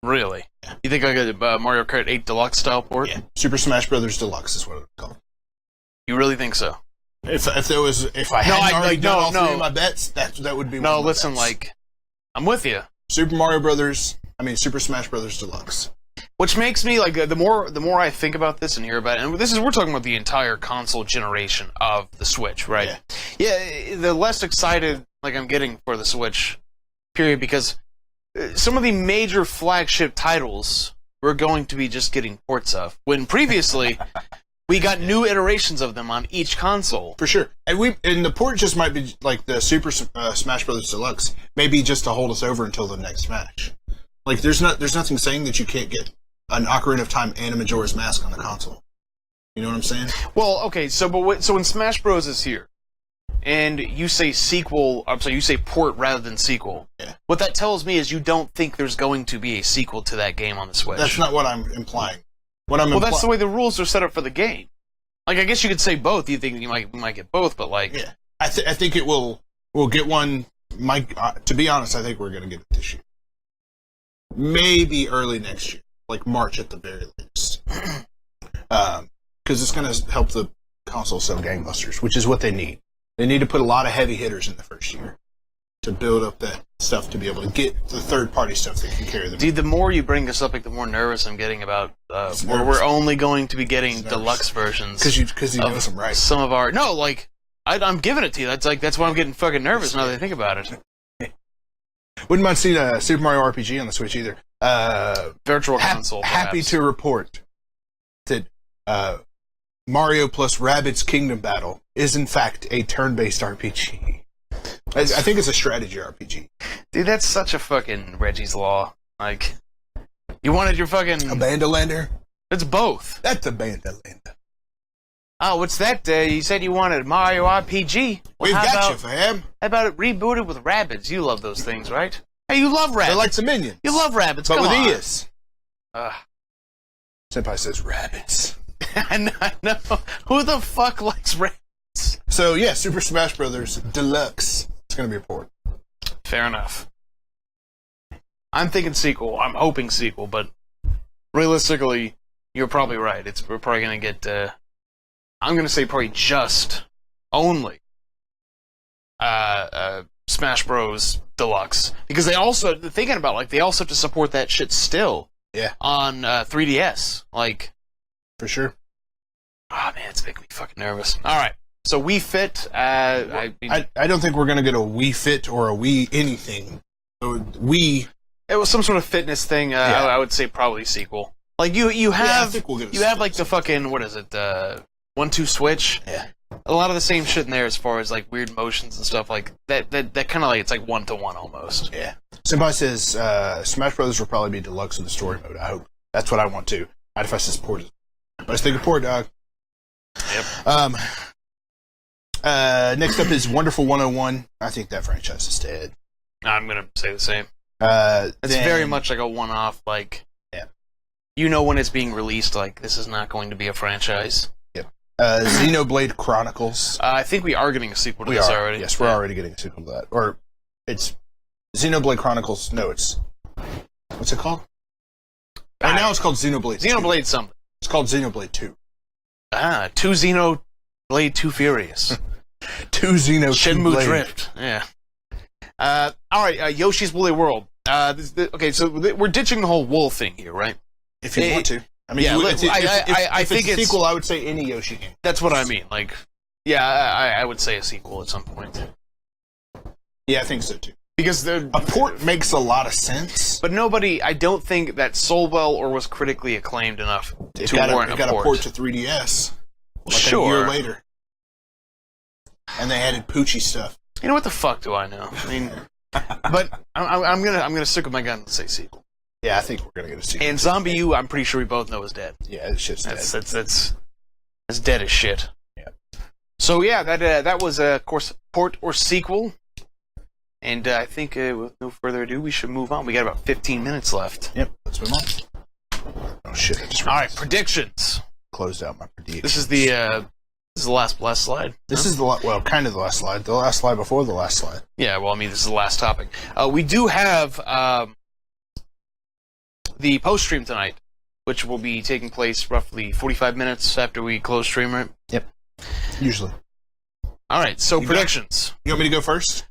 Really? You think like a Mario Kart 8 Deluxe style port? Yeah. Super Smash Brothers Deluxe is what it's called. You really think so? If I hadn't already done all three of my bets, that would be one No, of my listen, bets. like, I'm with you. Super Smash Brothers Deluxe. Which makes me like the more I think about this and hear about it, and we're talking about the entire console generation of the Switch, right? Yeah, the less excited like I'm getting for the Switch, period, because some of the major flagship titles we're going to be just getting ports of, when previously we got new iterations of them on each console. For sure. And the port just might be like the Super Smash Brothers Deluxe, maybe just to hold us over until the next Smash. Like there's nothing saying that you can't get an Ocarina of Time and a Majora's Mask on the console. You know what I'm saying? Well, okay, so when Smash Bros is here, and you say you say port rather than sequel. Yeah. What that tells me is you don't think there's going to be a sequel to that game on the Switch. That's not what I'm implying. That's the way the rules are set up for the game. Like, I guess you could say both. You think we might get both, but like, yeah, I think it will. We'll get one. To be honest, I think we're going to get it this year. Maybe early next year, like March at the very least. Because it's going to help the console sell gangbusters, which is what they need. They need to put a lot of heavy hitters in the first year to build up that stuff to be able to get the third-party stuff that can carry them. Dude, the more you bring this up, like, the more nervous I'm getting about we're only going to be getting deluxe versions. Because you know some right. Some of our I'm giving it to you. That's why I'm getting fucking nervous now that I think about it. Wouldn't mind seeing a Super Mario RPG on the Switch either. Virtual console. Happy perhaps. to report that Mario plus Rabbids Kingdom Battle is in fact a turn-based RPG. I think it's a strategy RPG. Dude, that's such a fucking Reggie's Law. Like, you wanted your fucking... A Bandolander? It's both. That's a Bandolander. Oh, what's that? You said you wanted Mario RPG. Well, We've how got about, you, fam. How about it rebooted with Rabbids? You love those things, right? Hey, you love Rabbids. They're like some minions. You love Rabbids, but come with on. ears. Senpai says Rabbids. I know. Who the fuck likes Rabbids? So, yeah, Super Smash Brothers Deluxe. It's going to be a port. Fair enough. I'm thinking sequel. I'm hoping sequel, but realistically, you're probably right. We're probably going to get... I'm going to say probably just only Smash Bros. Deluxe. Because they also, thinking about like, they also have to support that shit still. Yeah. On 3DS. Like. For sure. Oh man, it's making me fucking nervous. Alright. So Wii Fit, I don't think we're going to get a Wii Fit or a Wii anything. Wii. It was some sort of fitness thing. Yeah. I would say probably sequel. Like you have, I think we'll get you have like the fucking, what is it, 1-2 Switch? Yeah. A lot of the same shit in there as far as like weird motions and stuff like that kind of like, it's like 1-to-1 almost. Yeah. Senpai says Smash Brothers will probably be deluxe in the story mode. I hope. That's what I want too. I'd if I says port. But I think a port, dog. Yep. Next up is Wonderful 101. I think that franchise is dead. I'm gonna say the same. It's then, very much like a one-off, like, yeah. You know when it's being released, like, this is not going to be a franchise. Yep. Xenoblade Chronicles. I think we are getting a sequel to this already. Yes, we're already getting a sequel to that. Or, it's Xenoblade Chronicles. No, it's... What's it called? Right now it's called Xenoblade 2. Xenoblade something. It's called Xenoblade 2. 2 Xenoblade 2 Furious. 2 Xeno Shenmue Blade. Drift. Yeah. Alright, Yoshi's Woolly World. Okay, so we're ditching the whole wool thing here, right? If you want to. I mean, yeah, if it's a sequel, I would say any Yoshi game. That's what I mean. Like, yeah, I would say a sequel at some point. Yeah, I think so too. Because a port makes a lot of sense. But I don't think that sold well or was critically acclaimed enough to warrant a port. It got a port to 3DS. Like sure. A year later. And they added Poochie stuff. You know what the fuck do I know? I mean, but I'm gonna stick with my gun and say sequel. Yeah, I think we're gonna get a sequel. And Zombie U, I'm pretty sure we both know is dead. Yeah, that shit's dead. That's dead as shit. Yeah. So yeah, that was of course port or sequel. And I think with no further ado, we should move on. We got about 15 minutes left. Yep, let's move on. Oh shit! All right, predictions. Closed out my predictions. This is the last slide. This is kind of the last slide. The last slide before the last slide. Yeah, well, I mean, this is the last topic. We do have the post stream tonight, which will be taking place roughly 45 minutes after we close stream, right? Yep. Usually. All right. So predictions. You want me to go first?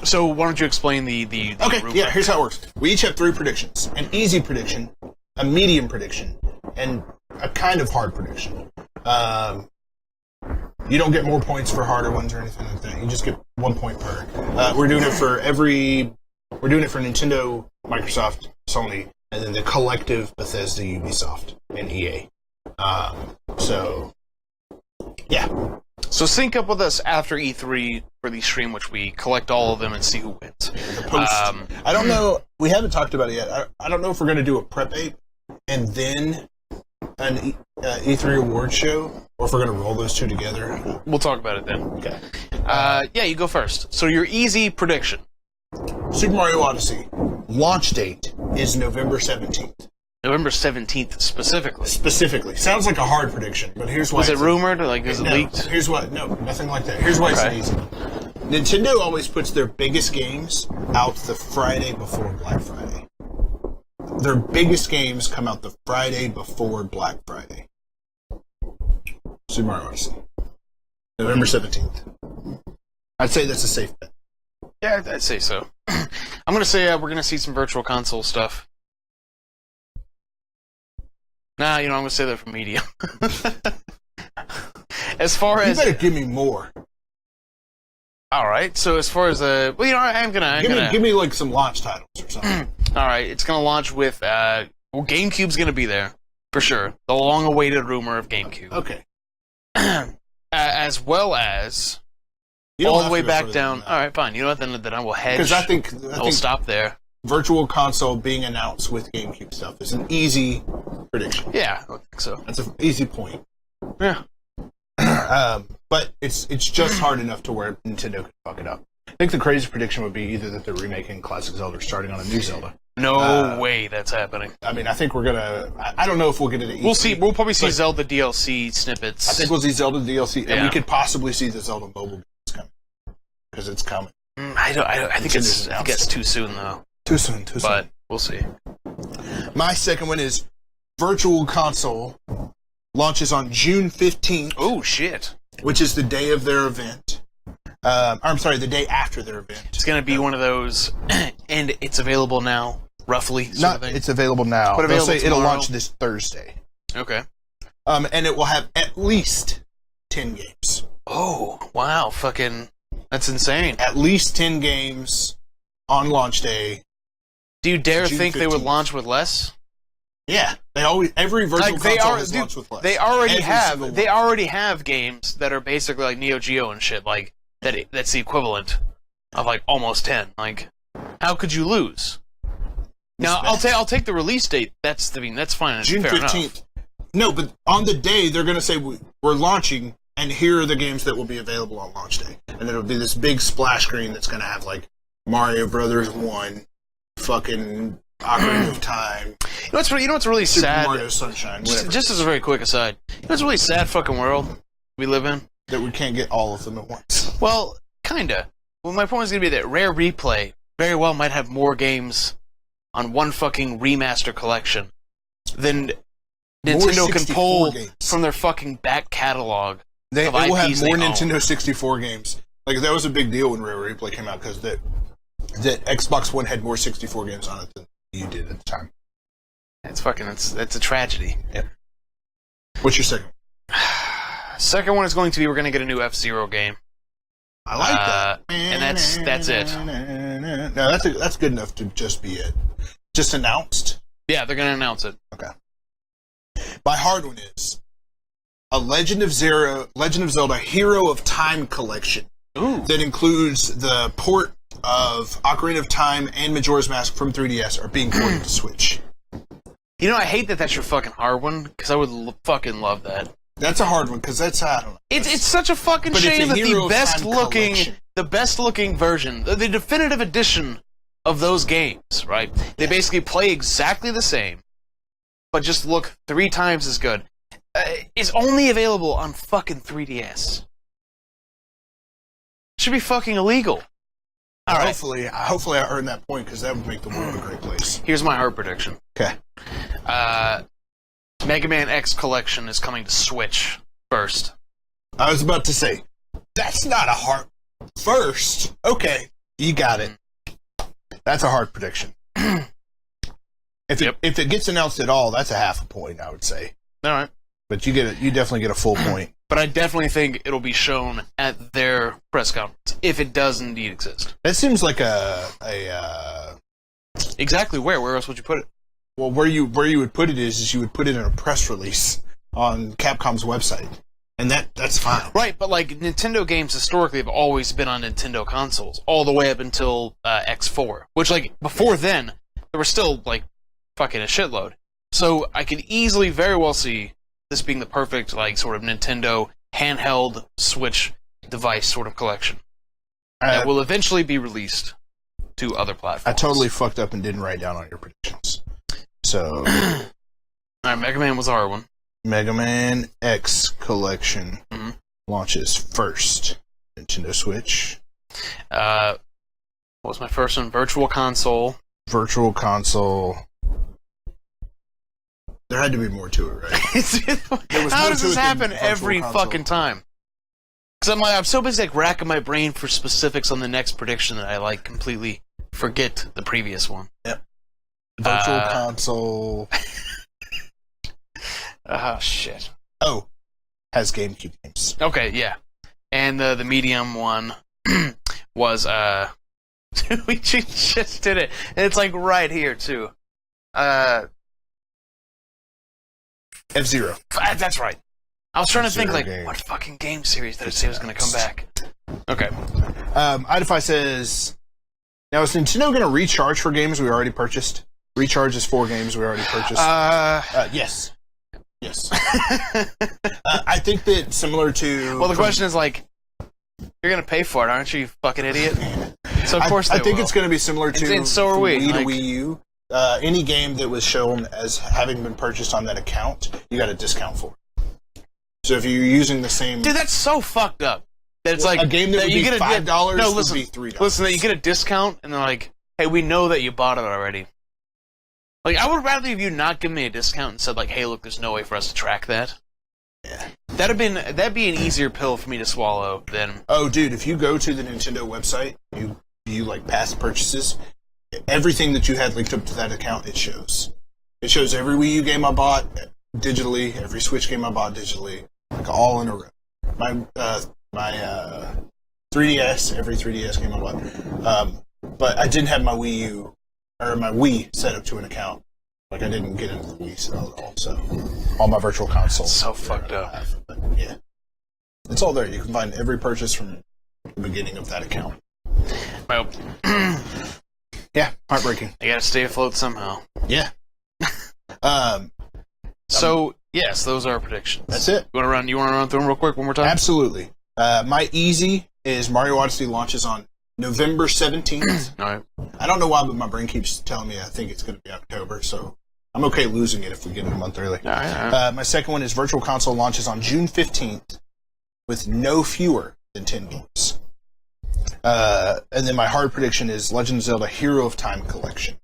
So why don't you explain the okay, rubric? Yeah, here's how it works. We each have 3 predictions. An easy prediction, a medium prediction, and a kind of hard prediction. You don't get more points for harder ones or anything like that. You just get 1 point per. We're doing it for Nintendo, Microsoft, Sony, and then the collective Bethesda, Ubisoft, and EA. So, yeah. So sync up with us after E3 for the stream, which we collect all of them and see who wins. The post. I don't know. We haven't talked about it yet. I don't know if we're going to do a prep ape and then an E3 award show, or if we're going to roll those two together. We'll talk about it then. Okay. Yeah, you go first. So your easy prediction. Super Mario Odyssey launch date is November 17th. November 17th specifically. Specifically. Sounds like a hard prediction, but here's why. Was it rumored? Like, is it leaked? Here's what. No, nothing like that. Here's why it's easy. Nintendo always puts their biggest games out the Friday before Black Friday. Their biggest games come out the Friday before Black Friday. Super Mario Odyssey. November 17th. I'd say that's a safe bet. Yeah, I'd say so. I'm going to say we're going to see some virtual console stuff. Nah, I'm going to say that for media. As far as... You better give me more. All right, so as far as... I'm going to... Give me like some launch titles or something. All right, it's going to launch with... GameCube's going to be there, for sure. The long-awaited rumor of GameCube. Okay. as well as You don't all have the way to go back further down. than that. All right, fine. You know what? Then I will hedge. Because I think will stop there. Virtual Console being announced with GameCube stuff is an easy prediction. Yeah, I would think so. That's an easy point. Yeah. But it's just hard enough to where Nintendo could fuck it up. I think the crazy prediction would be either that they're remaking Classic Zelda or starting on a new Zelda. No way that's happening. I mean, I think we're gonna. I don't know if we'll get it at E3. We'll see. We'll probably see Zelda DLC snippets. I think we'll see Zelda DLC, Yeah. and we could possibly see the Zelda mobile games coming because it's coming. I think it's too soon though. Too soon. But we'll see. My second one is Virtual Console launches on June 15th. Oh shit! Which is the day of their event. I'm sorry, the day after their event. It's gonna be one of those, and it's available now, roughly. It's available now. But They'll available say it'll tomorrow? launch this Thursday. Okay. And it will have at least 10 games. Oh wow! Fucking, that's insane. At least 10 games on launch day. Do you dare June think they would 15th. launch with less? Yeah, every virtual console has launched with less. They already Every single have. They one. already have games that are basically like Neo Geo and shit. Like that's the equivalent of like almost 10. Like, how could you lose? Now I'll take the release date. That's fine. June fair 15th. enough. No, but on the day they're going to say we're launching, and here are the games that will be available on launch day, and it'll be this big splash screen that's going to have like Mario Brothers 1, fucking Ocarina of Time, You know what's really Super sad? Mario Sunshine, whatever. Just as a very quick aside, you know what's a really sad fucking world we live in? That we can't get all of them at once. Well, kinda. Well, my point was gonna be that Rare Replay very well might have more games on one fucking remaster collection than Nintendo can 64 pull games. from their fucking back catalog. They of will have IPs more they own. Nintendo 64 games. Like that was a big deal when Rare Replay came out because that Xbox One had more 64 games on it than you did at the time. It's a tragedy. Yep. What's your second? Second one is going to be we're gonna get a new F-Zero game. I like that. And that's it. No, that's good enough to just be it. Just announced. Yeah, they're gonna announce it. Okay. My hard one is a Legend of Zelda Hero of Time collection. Ooh. That includes the port of Ocarina of Time and Majora's Mask from 3DS are being ported to Switch. You know, I hate that that's your fucking hard one because I would fucking love that. That's a hard one because that's I don't know. It's such a fucking But it's shame a that Hero of Time the best looking version, the definitive edition of those games, right? They basically play exactly the same, but just look 3 times as good. Is only available on fucking 3DS. Should be fucking illegal. All right. Hopefully I earn that point because that would make the world a great place. Here's my hard prediction. Okay. Mega Man X Collection is coming to Switch first. I was about to say, that's not a hard... First? Okay, you got it. That's a hard prediction. If it gets announced at all, that's a half a point, I would say. All right. But you definitely get a full point. But I definitely think it'll be shown at their press conference, if it does indeed exist. That seems like Exactly where? Where else would you put it? well, where you would put it is you would put it in a press release on Capcom's website. And that's fine. Right, but like Nintendo games historically have always been on Nintendo consoles, all the way up until X4. Which, like, before then, there were still, like, fucking a shitload. So I could easily very well see this being the perfect, like, sort of Nintendo handheld Switch device sort of collection. That will eventually be released to other platforms. I totally fucked up and didn't write down all your predictions. So, Alright, Mega Man was a hard one. Mega Man X Collection launches first. Nintendo Switch. What was my first one? Virtual Console. Virtual Console. There had to be more to it, right? How does this happen every fucking time? Because I'm so busy like racking my brain for specifics on the next prediction that I like completely forget the previous one. Yep. Virtual Console. Oh shit. Oh, has GameCube games. Okay, yeah. And the medium one was we just did it. And it's like right here too. F-Zero. That's right. I was trying to think, like, game. what fucking game series did it say was going to come back? Okay. Idify says, now is Nintendo going to recharge for games we already purchased? Recharge is for games we already purchased? Yes. Yes. I think that similar to... Well, the question is, like, you're going to pay for it, aren't you fucking idiot? So, of course I they think will. it's going to be similar to And so are we. Wii to Like, Wii U. Any game that was shown as having been purchased on that account, you got a discount for it. So if you're using the same... Dude, that's so fucked up. That it's like... a game that would be $5 would be $3. Listen, that you get a discount, and they're like, hey, we know that you bought it already. Like, I would rather you not give me a discount and said, like, hey, look, there's no way for us to track that. Yeah. That'd be an easier pill for me to swallow than... Oh, dude, if you go to the Nintendo website, you like past purchases, everything that you had linked up to that account, it shows. It shows every Wii U game I bought digitally, every Switch game I bought digitally, like all in a row. My 3DS, every 3DS game I bought. But I didn't have my Wii U, or my Wii set up to an account. Like, I didn't get into the Wii set at all, so all my virtual consoles. So fucked up. But, yeah. It's all there. You can find every purchase from the beginning of that account. Well, Yeah, heartbreaking. I gotta stay afloat somehow. Yeah. So, yes, those are our predictions. That's it. You want to run through them real quick one more time? Absolutely. My easy is Mario Odyssey launches on November 17th. All right. I don't know why, but my brain keeps telling me I think it's going to be October, so I'm okay losing it if we get it a month early. All right. My second one is Virtual Console launches on June 15th with no fewer than 10 games. And then my hard prediction is Legend of Zelda Hero of Time Collection.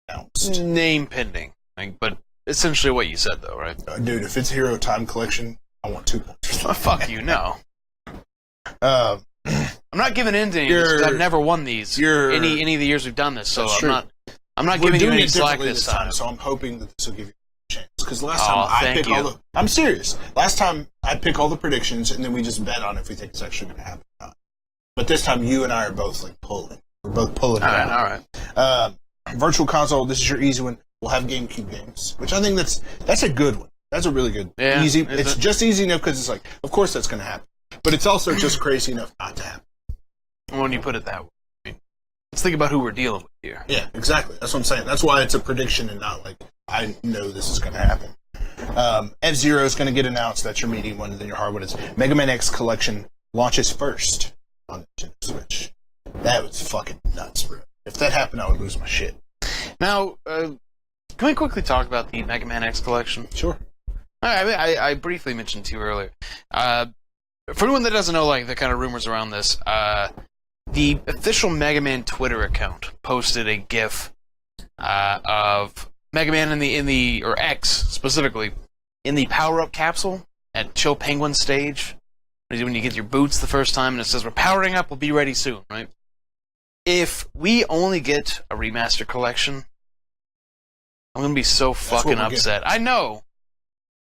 Announced. Name pending. Like, but essentially what you said, though, right? Dude, if it's Hero of Time Collection, I want 2 points. Fuck you, no. I'm not giving in to any of this 'cause I've never won these any of the years we've done this, so I'm not giving you any slack this time. So I'm hoping that this will give you a chance. Because last time I pick all the... I'm serious. Last time I pick all the predictions, and then we just bet on if we think it's actually going to happen or not. But this time you and I are both like pulling. We're both pulling it out. All right. Virtual Console, this is your easy one. We'll have GameCube games, which I think that's a good one. That's a really good, easy. It's just easy enough because it's like, of course that's going to happen. But it's also just crazy enough not to happen. When you put it that way. I mean, let's think about who we're dealing with here. Yeah, exactly. That's what I'm saying. That's why it's a prediction and not like, I know this is going to happen. F-Zero is going to get announced. That's your medium one. And then your hard one is Mega Man X Collection launches first on Nintendo Switch. That was fucking nuts, bro. If that happened, I would lose my shit. Now, can we quickly talk about the Mega Man X Collection? Sure. I briefly mentioned to you earlier. For anyone that doesn't know, like, the kind of rumors around this, the official Mega Man Twitter account posted a GIF of Mega Man or X specifically, in the power-up capsule at Chill Penguin stage. When you get your boots the first time, and it says, we're powering up, we'll be ready soon, right? If we only get a remaster collection, I'm going to be so fucking upset. I know.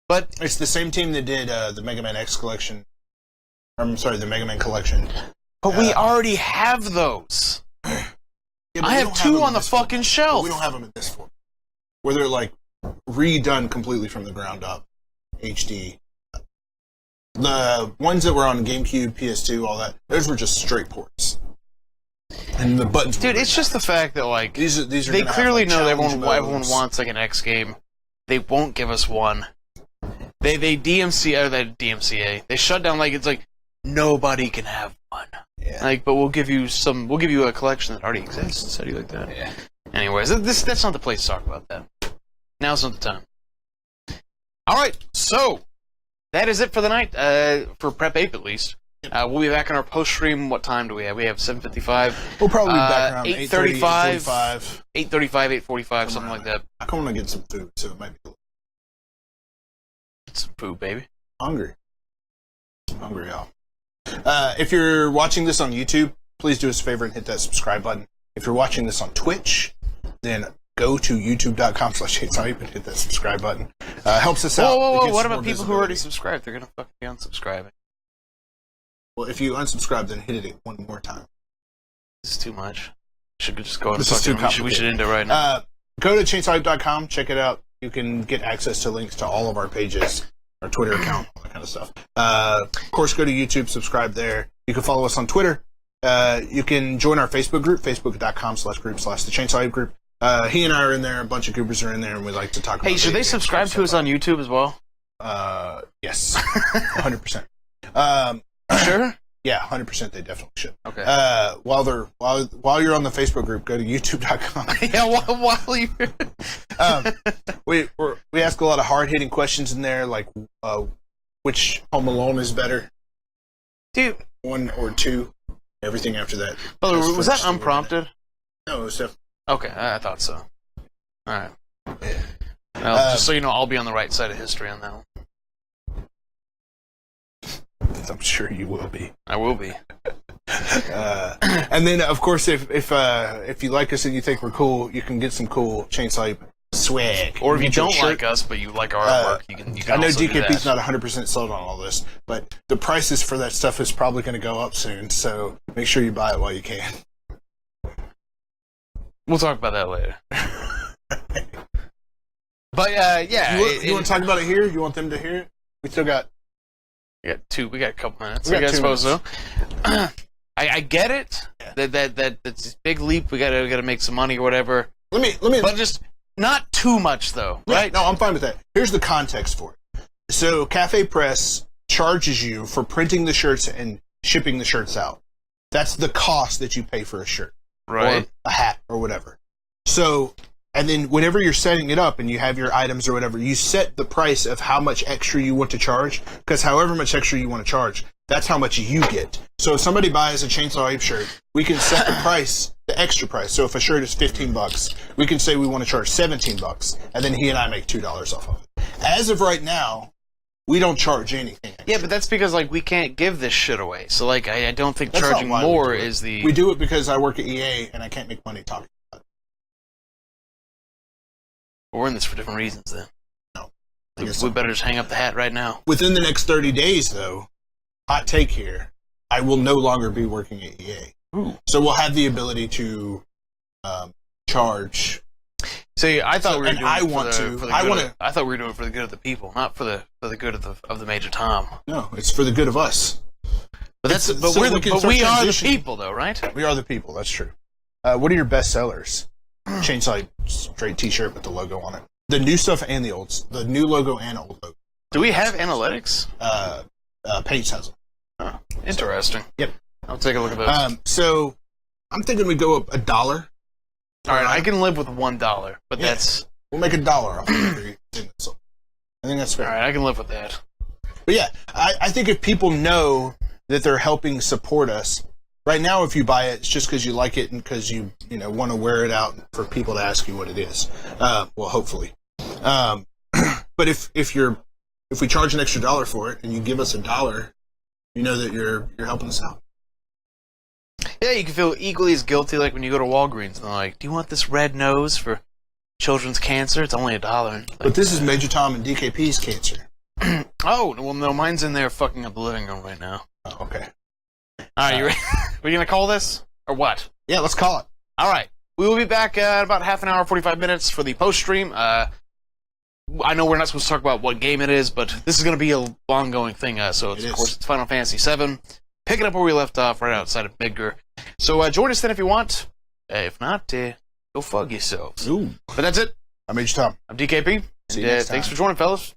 But it's the same team that did the Mega Man X collection. I'm sorry, the Mega Man collection. But we already have those. Yeah, I have 2 on the fucking shelf. But we don't have them in this form. Where they're like redone completely from the ground up. HD. The ones that were on GameCube, PS2, all that, those were just straight ports. And the buttons. Dude, it's just the fact that like these are they clearly have, like, know challenge everyone modes. wants like an X game. They won't give us one. They DMCA. They shut down like it's like nobody can have one. Yeah. Like, but we'll give you a collection that already exists. How do you like that? Yeah. Anyways, that's not the place to talk about that. Now's not the time. All right, so that is it for the night. For Prep Ape at least. We'll be back on our post stream. What time do we have? We have 7:55. We'll probably be back around 8:35, 8:45. 8:35, 8:45, something like that. I want to get some food, so it might be It's some food, baby. hungry. Hungry, y'all. If you're watching this on YouTube, please do us a favor and hit that subscribe button. If you're watching this on Twitch, then go to youtube.com/HateSideHape and hit that subscribe button. Helps us out. Whoa. What about people who already subscribed? They're gonna fucking be unsubscribing. Well, if you unsubscribe, then hit it one more time. This is too much. Should just go. This is too We should end it right now. Go to chainsawhype.com, check it out. You can get access to links to all of our pages. our Twitter account, all that kind of stuff. Of course, go to YouTube, subscribe there. You can follow us on Twitter. You can join our Facebook group, facebook.com/group/the Chainsaw Ape group. He and I are in there. A bunch of goobers are in there, and we like to talk about. Hey, should they subscribe to us on YouTube as well? Yes, 100%. Sure. Yeah, 100%. They definitely should. Okay. While you're on the Facebook group, go to youtube.com. Yeah, while you're. We ask a lot of hard hitting questions in there, like which Home Alone is better, Dude. 1 or 2. Everything after that. By the way, was that unprompted? No, it was definitely. Okay, I thought so. All right. Yeah. Well, just so you know, I'll be on the right side of history on that one. I'm sure you will be. I will be. And then, of course, if you like us and you think we're cool, you can get some cool Chainsaw Ape swag. Or if you Get your don't shirt. like us, but you like our artwork, you can I know also do DKP's that. not 100% sold on all this, but the prices for that stuff is probably going to go up soon, so make sure you buy it while you can. We'll talk about that later. But, yeah. You want to talk about it here? You want them to hear it? We still got... We got a couple minutes. We got I 2 suppose minutes. so. I get it. Yeah. That's this big leap. We gotta make some money or whatever. Let me... But just not too much, though, Yeah, right? no, I'm fine with that. Here's the context for it. So, Cafe Press charges you for printing the shirts and shipping the shirts out. That's the cost that you pay for a shirt. Right. Or a hat or whatever. So, and then whenever you're setting it up and you have your items or whatever, you set the price of how much extra you want to charge, because however much extra you want to charge, that's how much you get. So if somebody buys a Chainsaw Ape shirt, we can set the price, the extra price. So if a shirt is $15, we can say we want to charge $17, and then he and I make $2 off of it. As of right now, we don't charge anything extra. Yeah, but that's because, like, we can't give this shit away. So, like, I don't think That's not charging why we more do it. is the... We do it because I work at EA, and I can't make money talking about it. We're in this for different reasons, then. No. We better just hang up the hat right now. Within the next 30 days, though, hot take here, I will no longer be working at EA. Ooh. So we'll have the ability to charge. See, I thought we were and doing I it for want the, to- for the I good wanna- of, I thought we were doing it for the good of the people, not for the good of the Major Tom. No, it's for the good of us. But that's It's- but so we're we the, can but start we are the transitioning. people, though, right? We are the people, that's true. What are your best sellers? Chainsaw straight t-shirt with the logo on it. The new stuff and the old, the new logo and old logo. Do we have analytics? Paige has them. Oh, interesting. Yep. I'll take a look at those. So I'm thinking we go up $1. All right, I can live with $1, but Yeah. that's We'll make $1 off of every thing that's sold. I think that's fair. all right. I can live with that. But yeah, I think if people know that they're helping support us, right now if you buy it, it's just because you like it and because you want to wear it out for people to ask you what it is. Well, hopefully. But if we charge an extra $1 for it and you give us $1, you know that you're helping us out. Yeah, you can feel equally as guilty like when you go to Walgreens and they're like, "Do you want this red nose for children's cancer? It's only $1." But this is Major Tom and DKP's cancer. Oh, well, no, mine's in there fucking up the living room right now. Oh, okay. All right, you ready? We're gonna call this or what? Yeah, let's call it. All right, we will be back in about half an hour, 45 minutes for the post stream. I know we're not supposed to talk about what game it is, but this is going to be a ongoing thing. So it's, It of is. course it's Final Fantasy VII. Picking up where we left off, right outside of Midgar. So join us then if you want. If not, go fuck yourselves. Ooh. But that's it. I'm Major Tom. I'm DKP. See And you next thanks time. for joining, fellas.